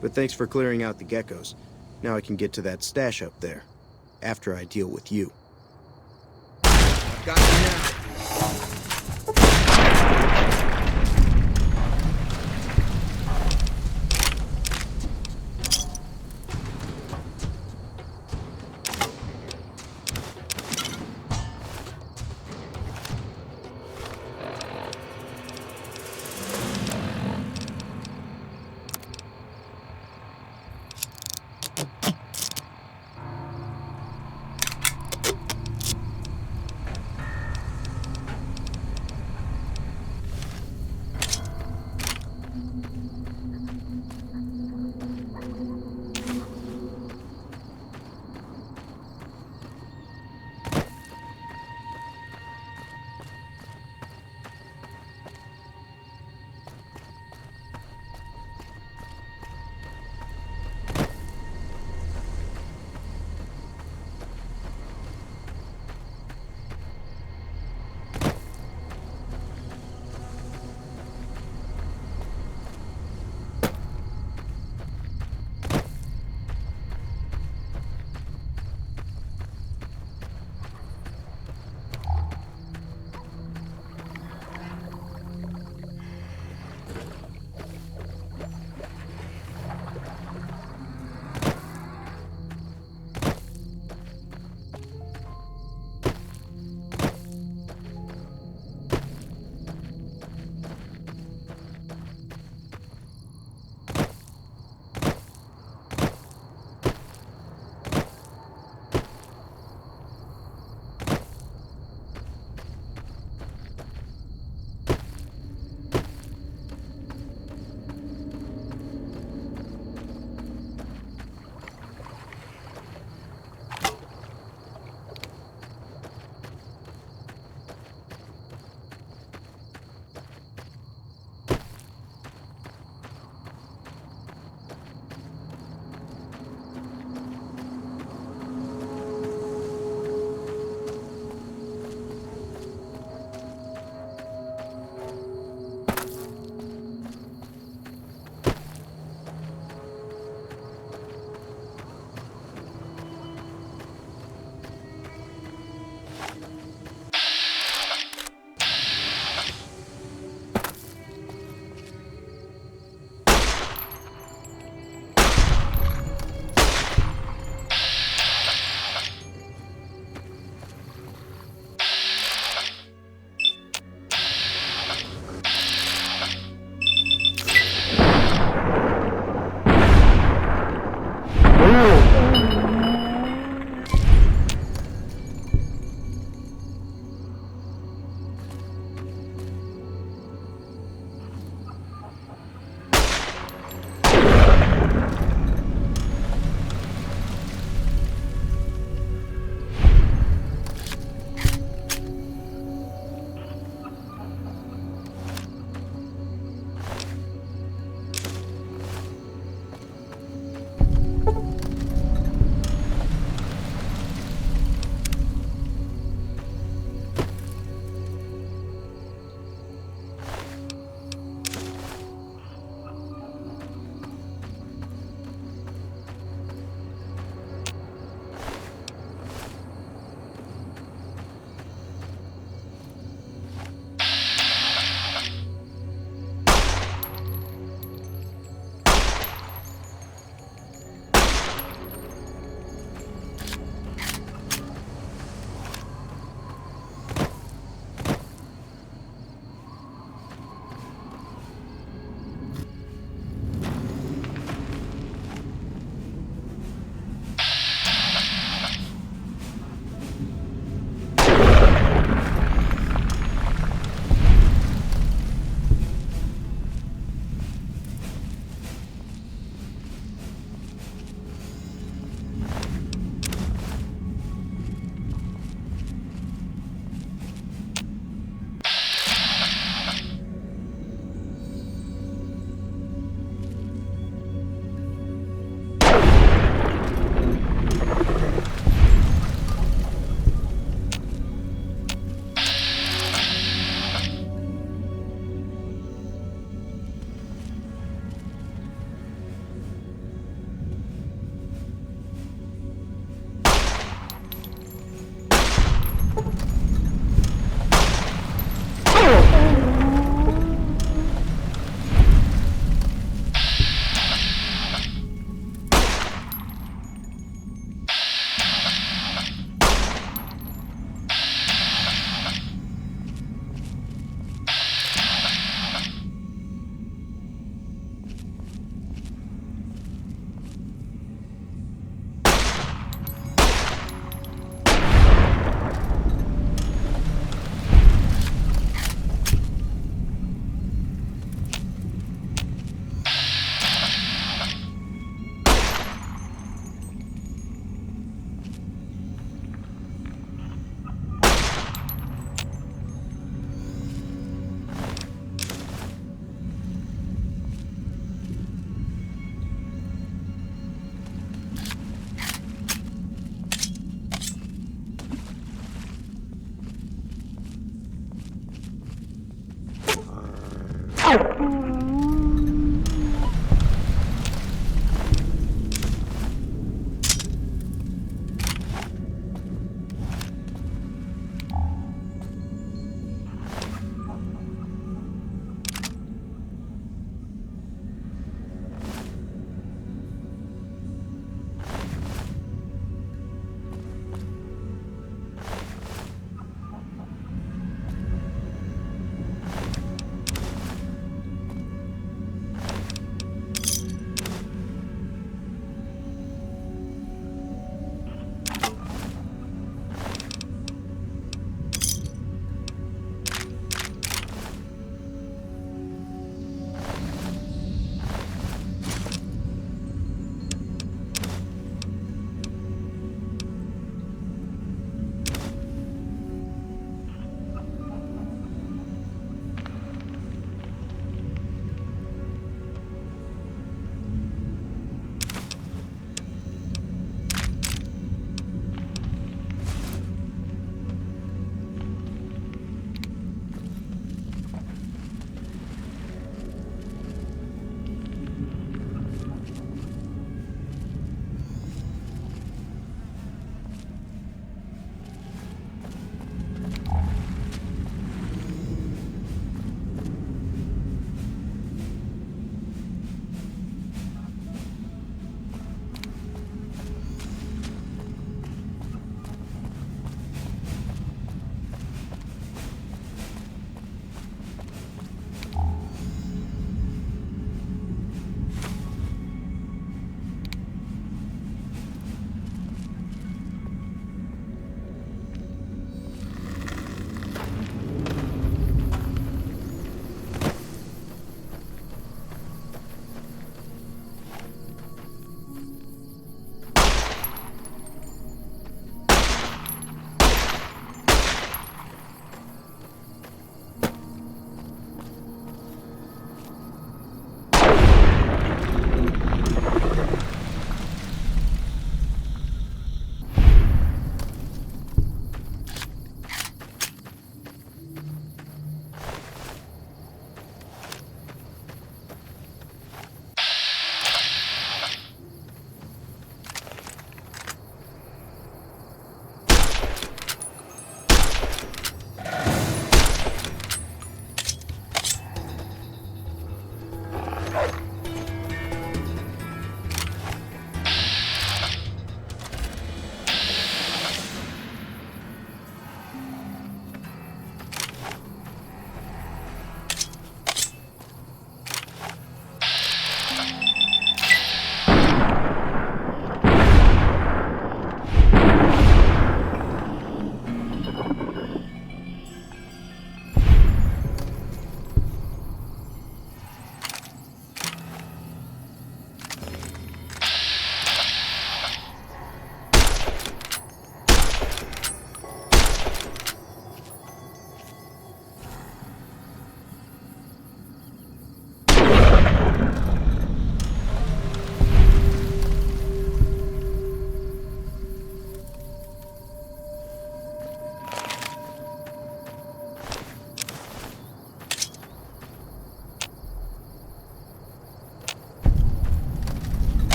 But thanks for clearing out the geckos. Now I can get to that stash up there. After I deal with you. I've got you now.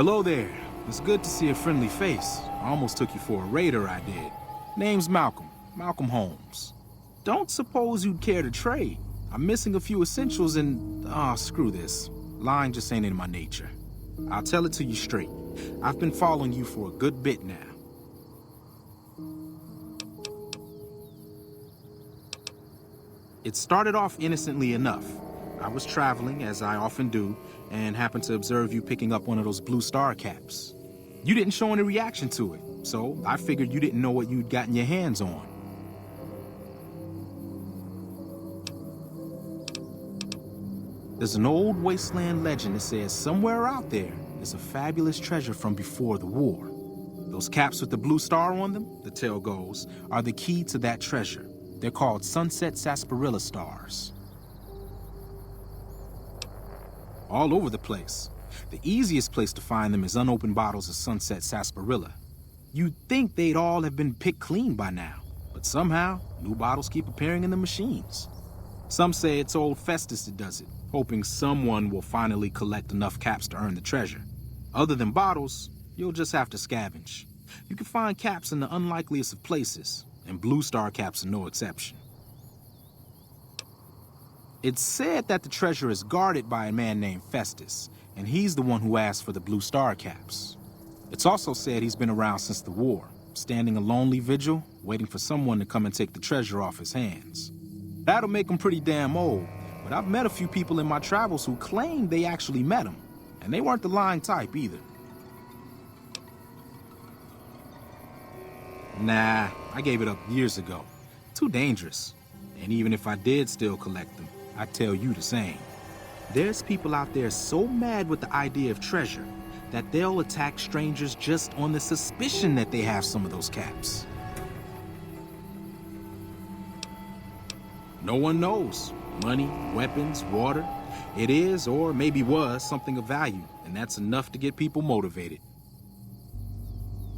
Hello there. It's good to see a friendly face. I almost took you for a raider, I did. Name's Malcolm. Malcolm Holmes. Don't suppose you'd care to trade. I'm missing a few essentials and... screw this. Lying just ain't in my nature. I'll tell it to you straight. I've been following you for a good bit now. It started off innocently enough. I was traveling, as I often do, and happened to observe you picking up one of those blue star caps. You didn't show any reaction to it, so I figured you didn't know what you'd gotten your hands on. There's an old wasteland legend that says somewhere out there is a fabulous treasure from before the war. Those caps with the blue star on them, the tale goes, are the key to that treasure. They're called sunset sarsaparilla stars. All over the place. The easiest place to find them is unopened bottles of sunset sarsaparilla. You'd think they'd all have been picked clean by now, but somehow, new bottles keep appearing in the machines. Some say it's old Festus that does it, hoping someone will finally collect enough caps to earn the treasure. Other than bottles, you'll just have to scavenge. You can find caps in the unlikeliest of places, and blue star caps are no exception. It's said that the treasure is guarded by a man named Festus, and he's the one who asked for the blue star caps. It's also said he's been around since the war, standing a lonely vigil, waiting for someone to come and take the treasure off his hands. That'll make him pretty damn old, but I've met a few people in my travels who claim they actually met him, and they weren't the lying type either. Nah, I gave it up years ago. Too dangerous. And even if I did still collect them, I'd tell you the same. There's people out there so mad with the idea of treasure that they'll attack strangers just on the suspicion that they have some of those caps. No one knows. Money, weapons, water. It is, or maybe was, something of value, and that's enough to get people motivated.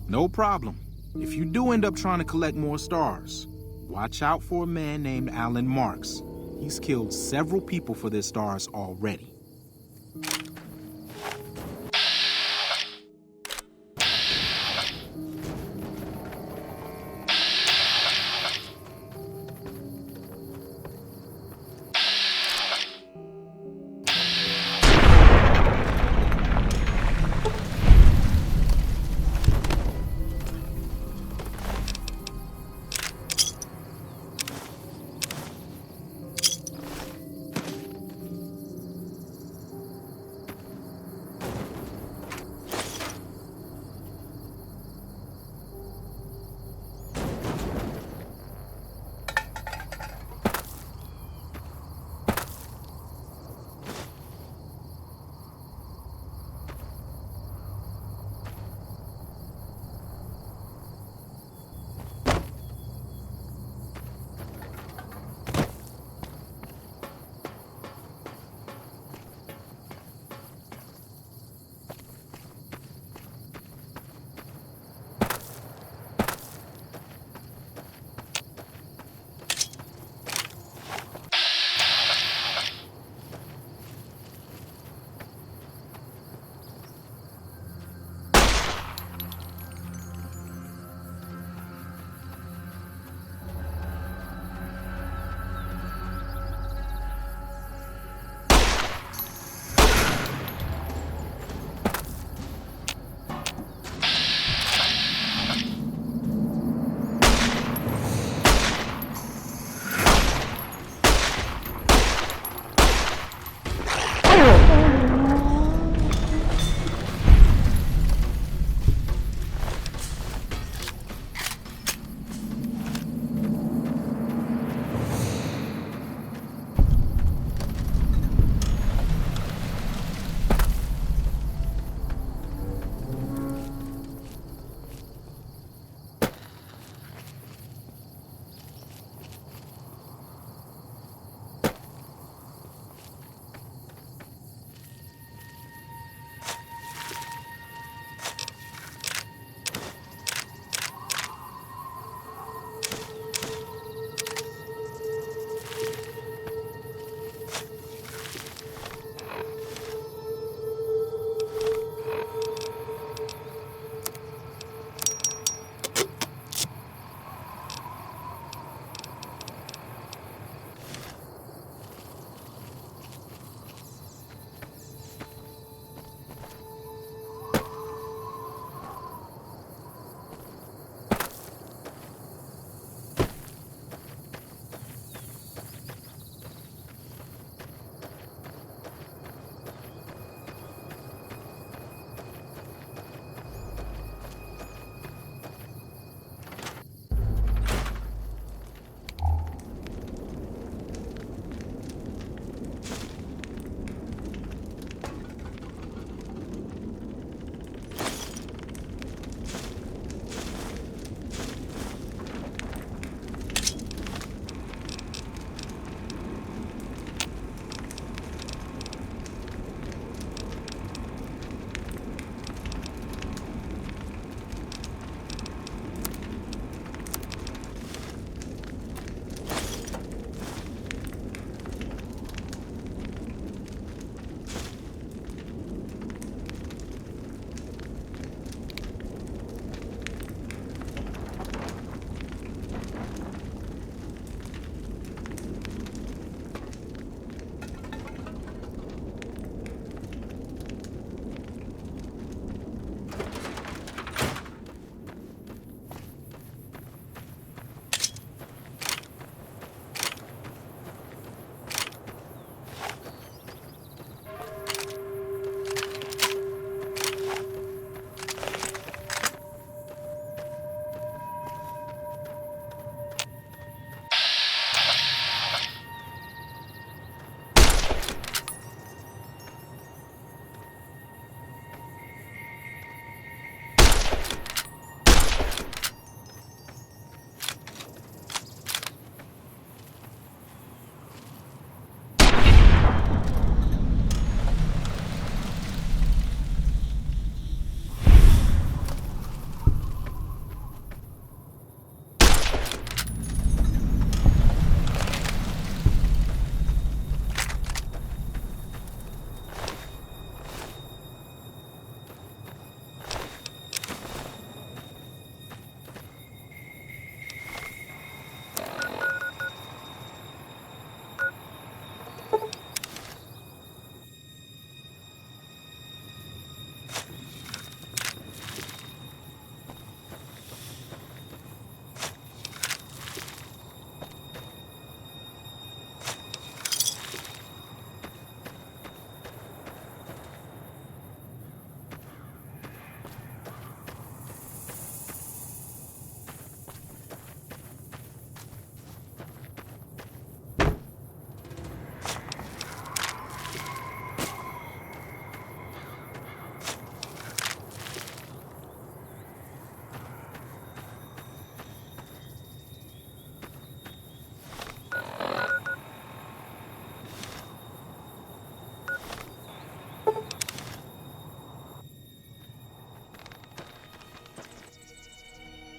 No problem. If you do end up trying to collect more stars, watch out for a man named Alan Marks. He's killed several people for their stars already.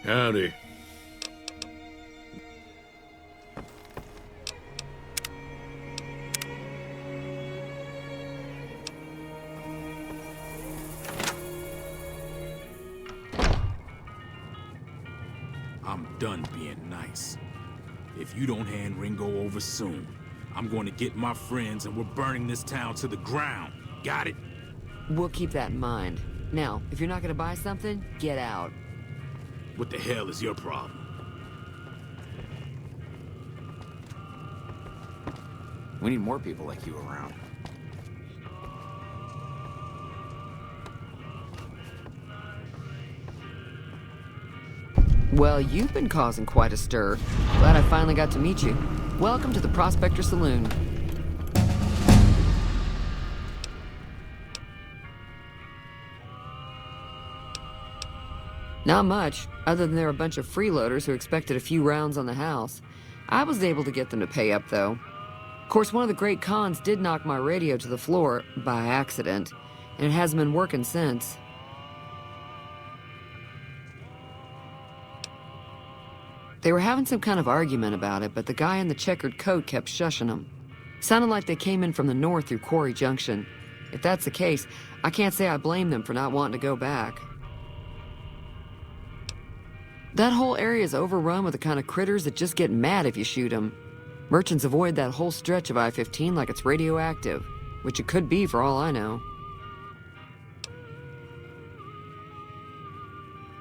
Howdy. I'm done being nice. If you don't hand Ringo over soon, I'm going to get my friends and we're burning this town to the ground. Got it? We'll keep that in mind. Now, if you're not gonna buy something, get out. What the hell is your problem? We need more people like you around. Well, you've been causing quite a stir. Glad I finally got to meet you. Welcome to the Prospector Saloon. Not much, other than they're a bunch of freeloaders who expected a few rounds on the house. I was able to get them to pay up, though. Of course, one of the great cons did knock my radio to the floor, by accident, and it hasn't been working since. They were having some kind of argument about it, but the guy in the checkered coat kept shushing them. Sounded like they came in from the north through Quarry Junction. If that's the case, I can't say I blame them for not wanting to go back. That whole area is overrun with the kind of critters that just get mad if you shoot them. Merchants avoid that whole stretch of I-15 like it's radioactive, which it could be for all I know.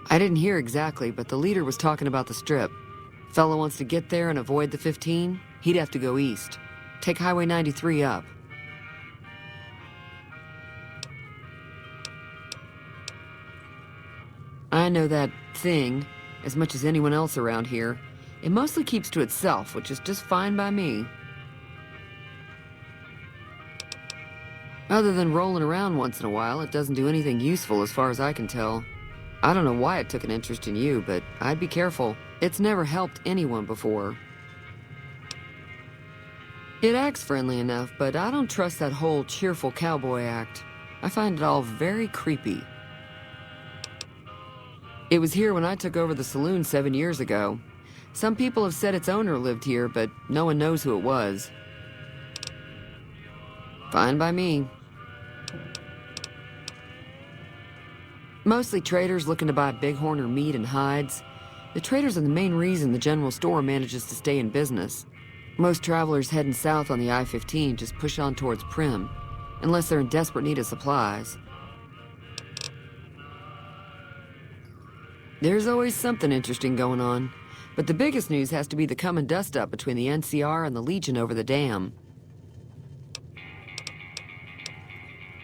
I didn't hear exactly, but the leader was talking about the strip. Fellow wants to get there and avoid the 15, he'd have to go east. Take Highway 93 up. I know that thing as much as anyone else around here. It mostly keeps to itself, which is just fine by me. Other than rolling around once in a while, it doesn't do anything useful as far as I can tell. I don't know why it took an interest in you, but I'd be careful. It's never helped anyone before. It acts friendly enough, but I don't trust that whole cheerful cowboy act. I find it all very creepy. It was here when I took over the saloon 7 years ago. Some people have said its owner lived here, but no one knows who it was. Fine by me. Mostly traders looking to buy bighorn or meat and hides. The traders are the main reason the general store manages to stay in business. Most travelers heading south on the I-15 just push on towards Prim, unless they're in desperate need of supplies. There's always something interesting going on, but the biggest news has to be the coming dust-up between the NCR and the Legion over the dam.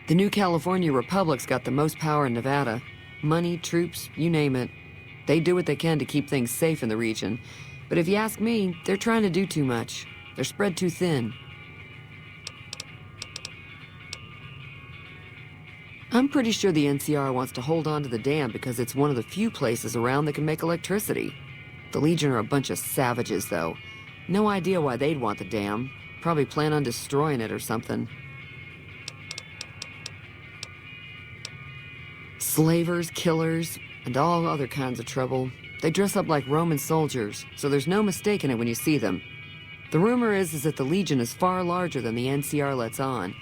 The new California Republic's got the most power in Nevada. Money, troops, you name it. They do what they can to keep things safe in the region, but if you ask me, they're trying to do too much. They're spread too thin. I'm pretty sure the NCR wants to hold on to the dam because it's one of the few places around that can make electricity. The Legion are a bunch of savages, though. No idea why they'd want the dam. Probably plan on destroying it or something. Slavers, killers, and all other kinds of trouble. They dress up like Roman soldiers, so there's no mistaking it when you see them. The rumor is that the Legion is far larger than the NCR lets on,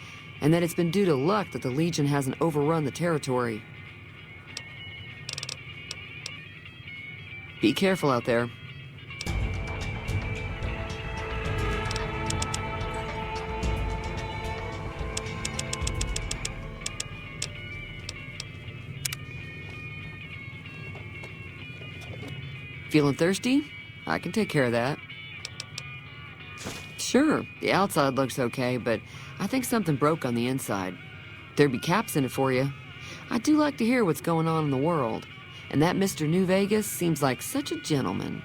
and that it's been due to luck that the Legion hasn't overrun the territory. Be careful out there. Feeling thirsty? I can take care of that. Sure, the outside looks okay, but I think something broke on the inside. There'd be caps in it for you. I do like to hear what's going on in the world, and that Mr. New Vegas seems like such a gentleman.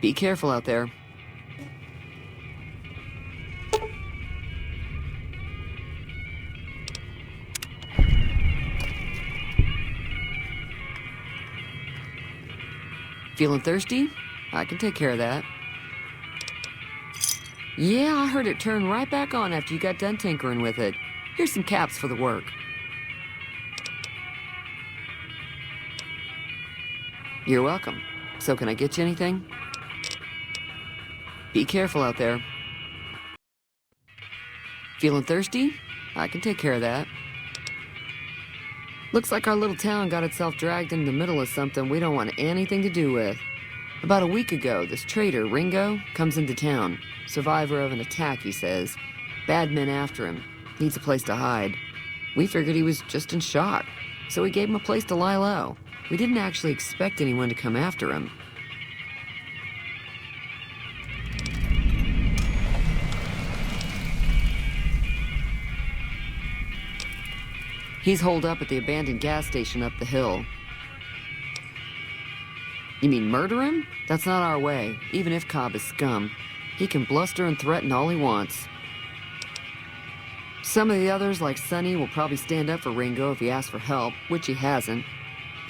Be careful out there. Feeling thirsty? I can take care of that. Yeah, I heard it turn right back on after you got done tinkering with it. Here's some caps for the work. You're welcome. So can I get you anything? Be careful out there. Feeling thirsty? I can take care of that. Looks like our little town got itself dragged into the middle of something we don't want anything to do with. About a week ago, this trader, Ringo, comes into town. Survivor of an attack, he says. Bad men after him. Needs a place to hide. We figured he was just in shock, so we gave him a place to lie low. We didn't actually expect anyone to come after him. He's holed up at the abandoned gas station up the hill. You mean murder him? That's not our way, even if Cobb is scum. He can bluster and threaten all he wants. Some of the others, like Sonny, will probably stand up for Ringo if he asks for help, which he hasn't.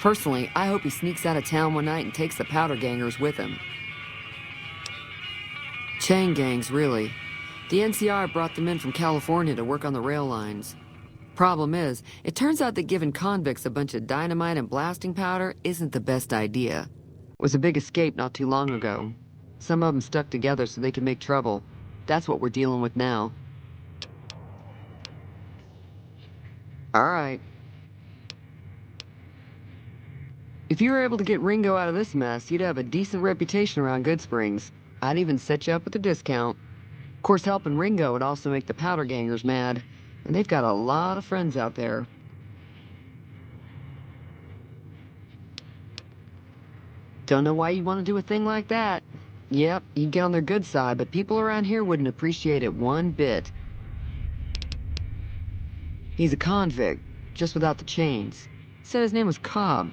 Personally, I hope he sneaks out of town one night and takes the powder gangers with him. Chain gangs, really. The NCR brought them in from California to work on the rail lines. Problem is, it turns out that giving convicts a bunch of dynamite and blasting powder isn't the best idea. It was a big escape not too long ago. Some of them stuck together so they could make trouble. That's what we're dealing with now. All right. If you were able to get Ringo out of this mess, you'd have a decent reputation around Good Springs. I'd even set you up with a discount. Of course, helping Ringo would also make the powder gangers mad. And they've got a lot of friends out there. Don't know why you'd want to do a thing like that. Yep, you'd get on their good side, but people around here wouldn't appreciate it one bit. He's a convict, just without the chains. Said his name was Cobb.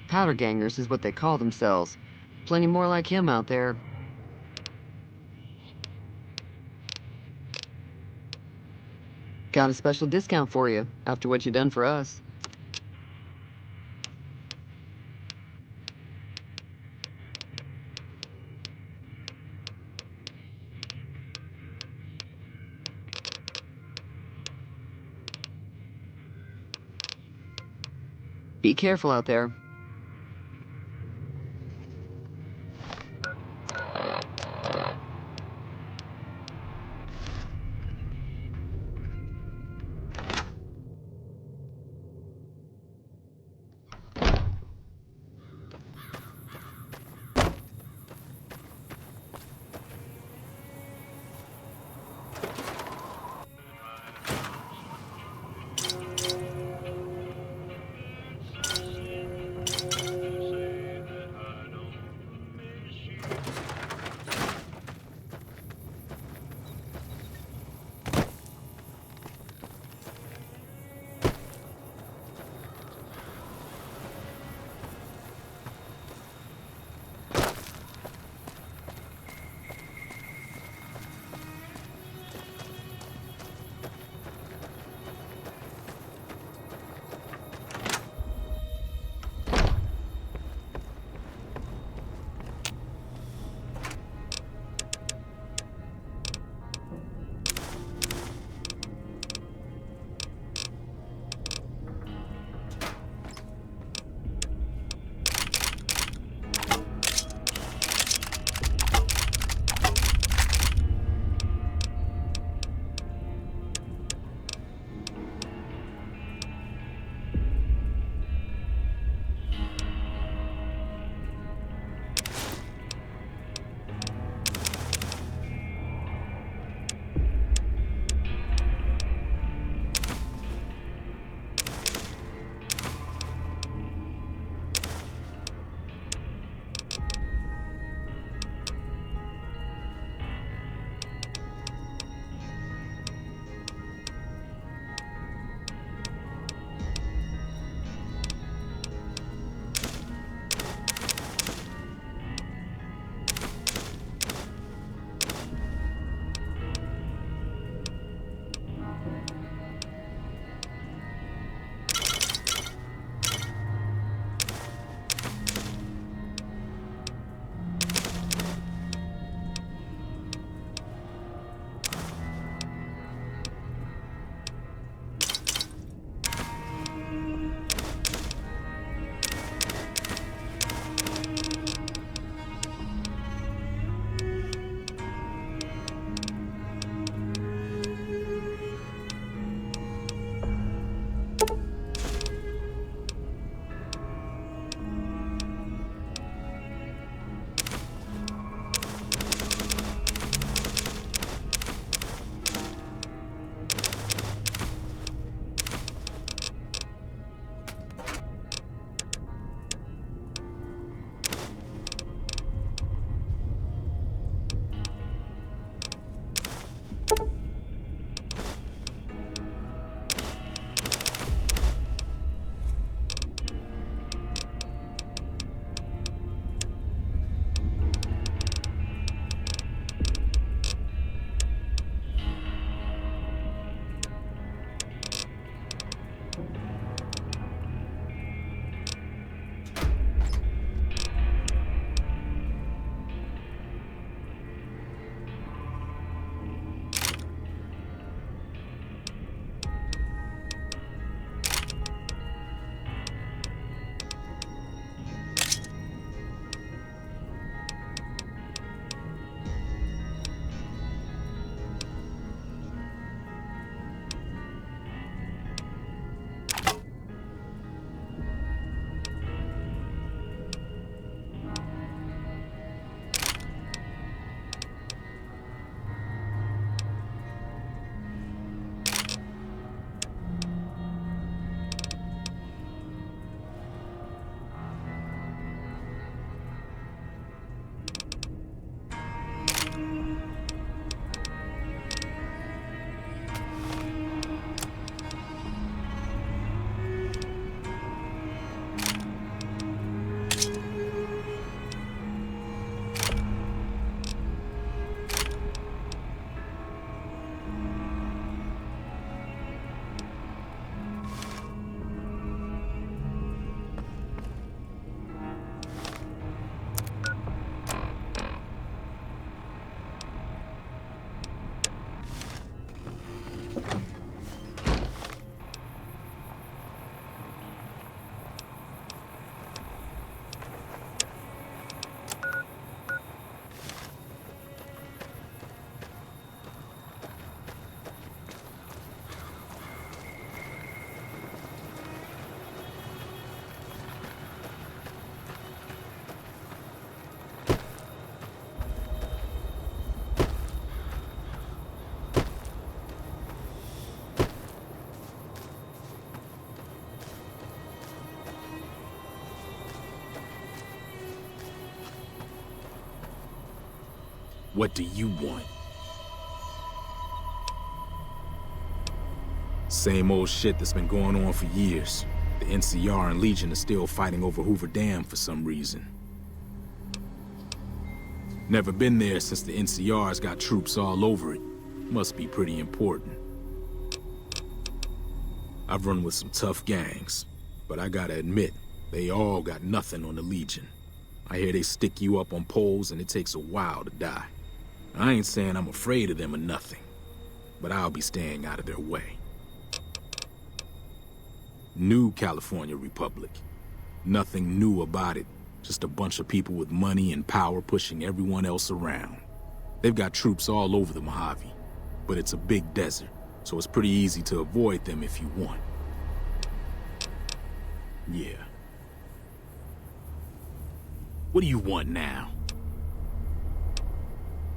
Powder gangers is what they call themselves. Plenty more like him out there. Got a special discount for you, after what you done for us. Be careful out there. What do you want? Same old shit that's been going on for years. The NCR and Legion are still fighting over Hoover Dam for some reason. Never been there since the NCR's got troops all over it. Must be pretty important. I've run with some tough gangs, but I gotta admit, they all got nothing on the Legion. I hear they stick you up on poles and it takes a while to die. I ain't saying I'm afraid of them or nothing, but I'll be staying out of their way. New California Republic. Nothing new about it. Just a bunch of people with money and power pushing everyone else around. They've got troops all over the Mojave, but it's a big desert, so it's pretty easy to avoid them if you want. Yeah. What do you want now?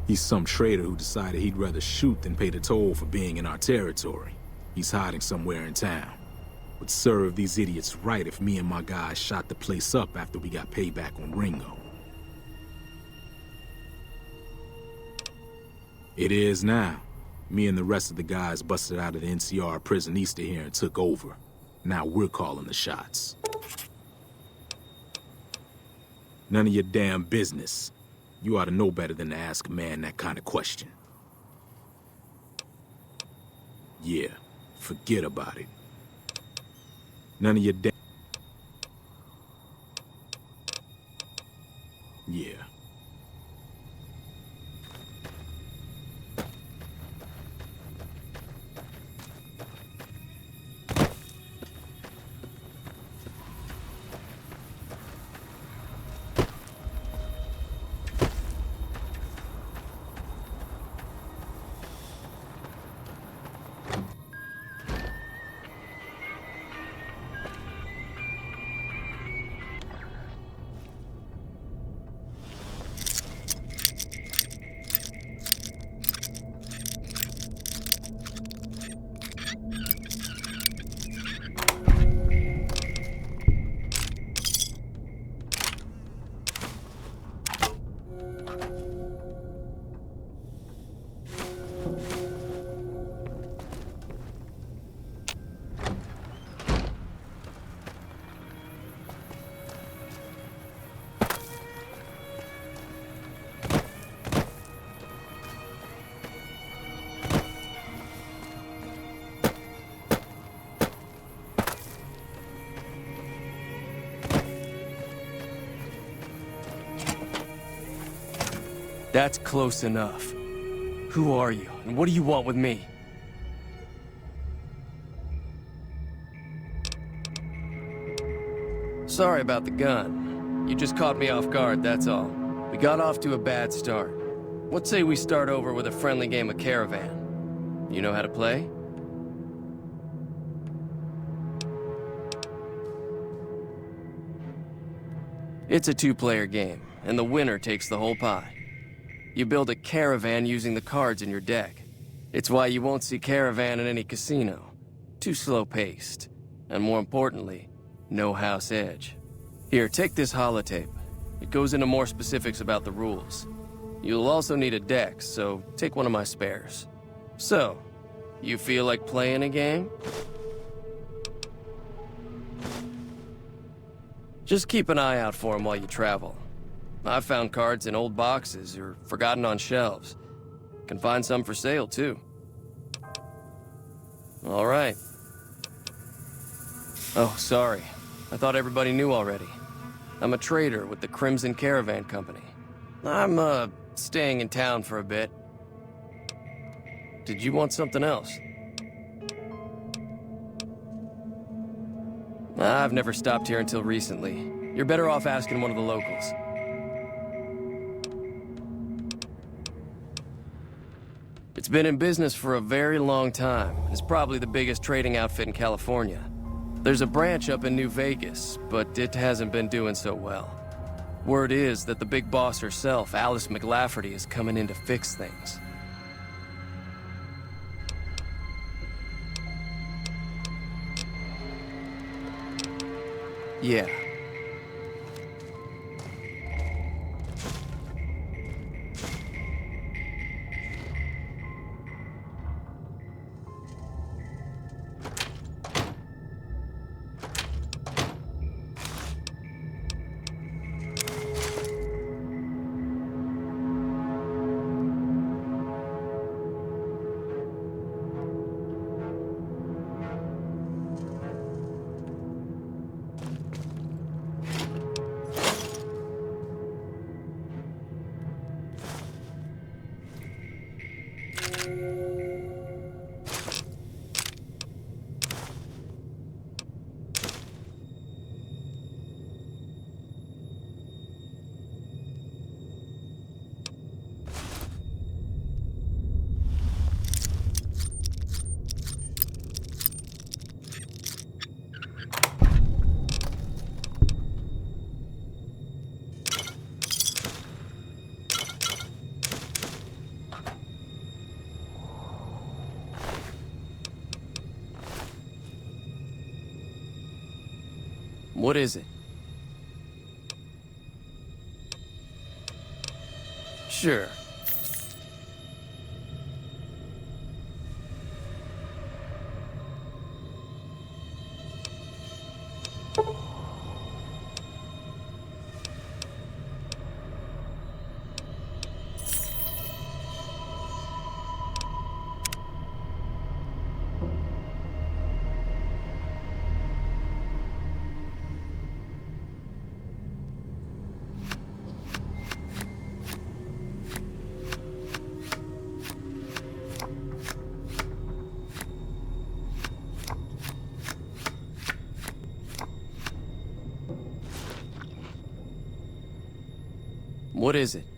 He's some traitor who decided he'd rather shoot than pay the toll for being in our territory. He's hiding somewhere in town. Would serve these idiots right if me and my guys shot the place up after we got payback on Ringo. It is now. Me and the rest of the guys busted out of the NCR prison east of here and took over. Now we're calling the shots. None of your damn business. You ought to know better than to ask a man that kind of question. Yeah, forget about it. None of your damn... Yeah. That's close enough. Who are you, and what do you want with me? Sorry about the gun. You just caught me off guard, that's all. We got off to a bad start. What say we start over with a friendly game of Caravan? You know how to play? It's a two-player game, and the winner takes the whole pie. You build a caravan using the cards in your deck. It's why you won't see Caravan in any casino. Too slow-paced. And more importantly, no house edge. Here, take this holotape. It goes into more specifics about the rules. You'll also need a deck, so take one of my spares. So, you feel like playing a game? Just keep an eye out for them while you travel. I've found cards in old boxes or forgotten on shelves. Can find some for sale, too. All right. Oh, sorry. I thought everybody knew already. I'm a trader with the Crimson Caravan Company. I'm, staying in town for a bit. Did you want something else? I've never stopped here until recently. You're better off asking one of the locals. It's been in business for a very long time. It's probably the biggest trading outfit in California. There's a branch up in New Vegas, but it hasn't been doing so well. Word is that the big boss herself, Alice McLafferty, is coming in to fix things. Yeah. What is it? Sure. What is it?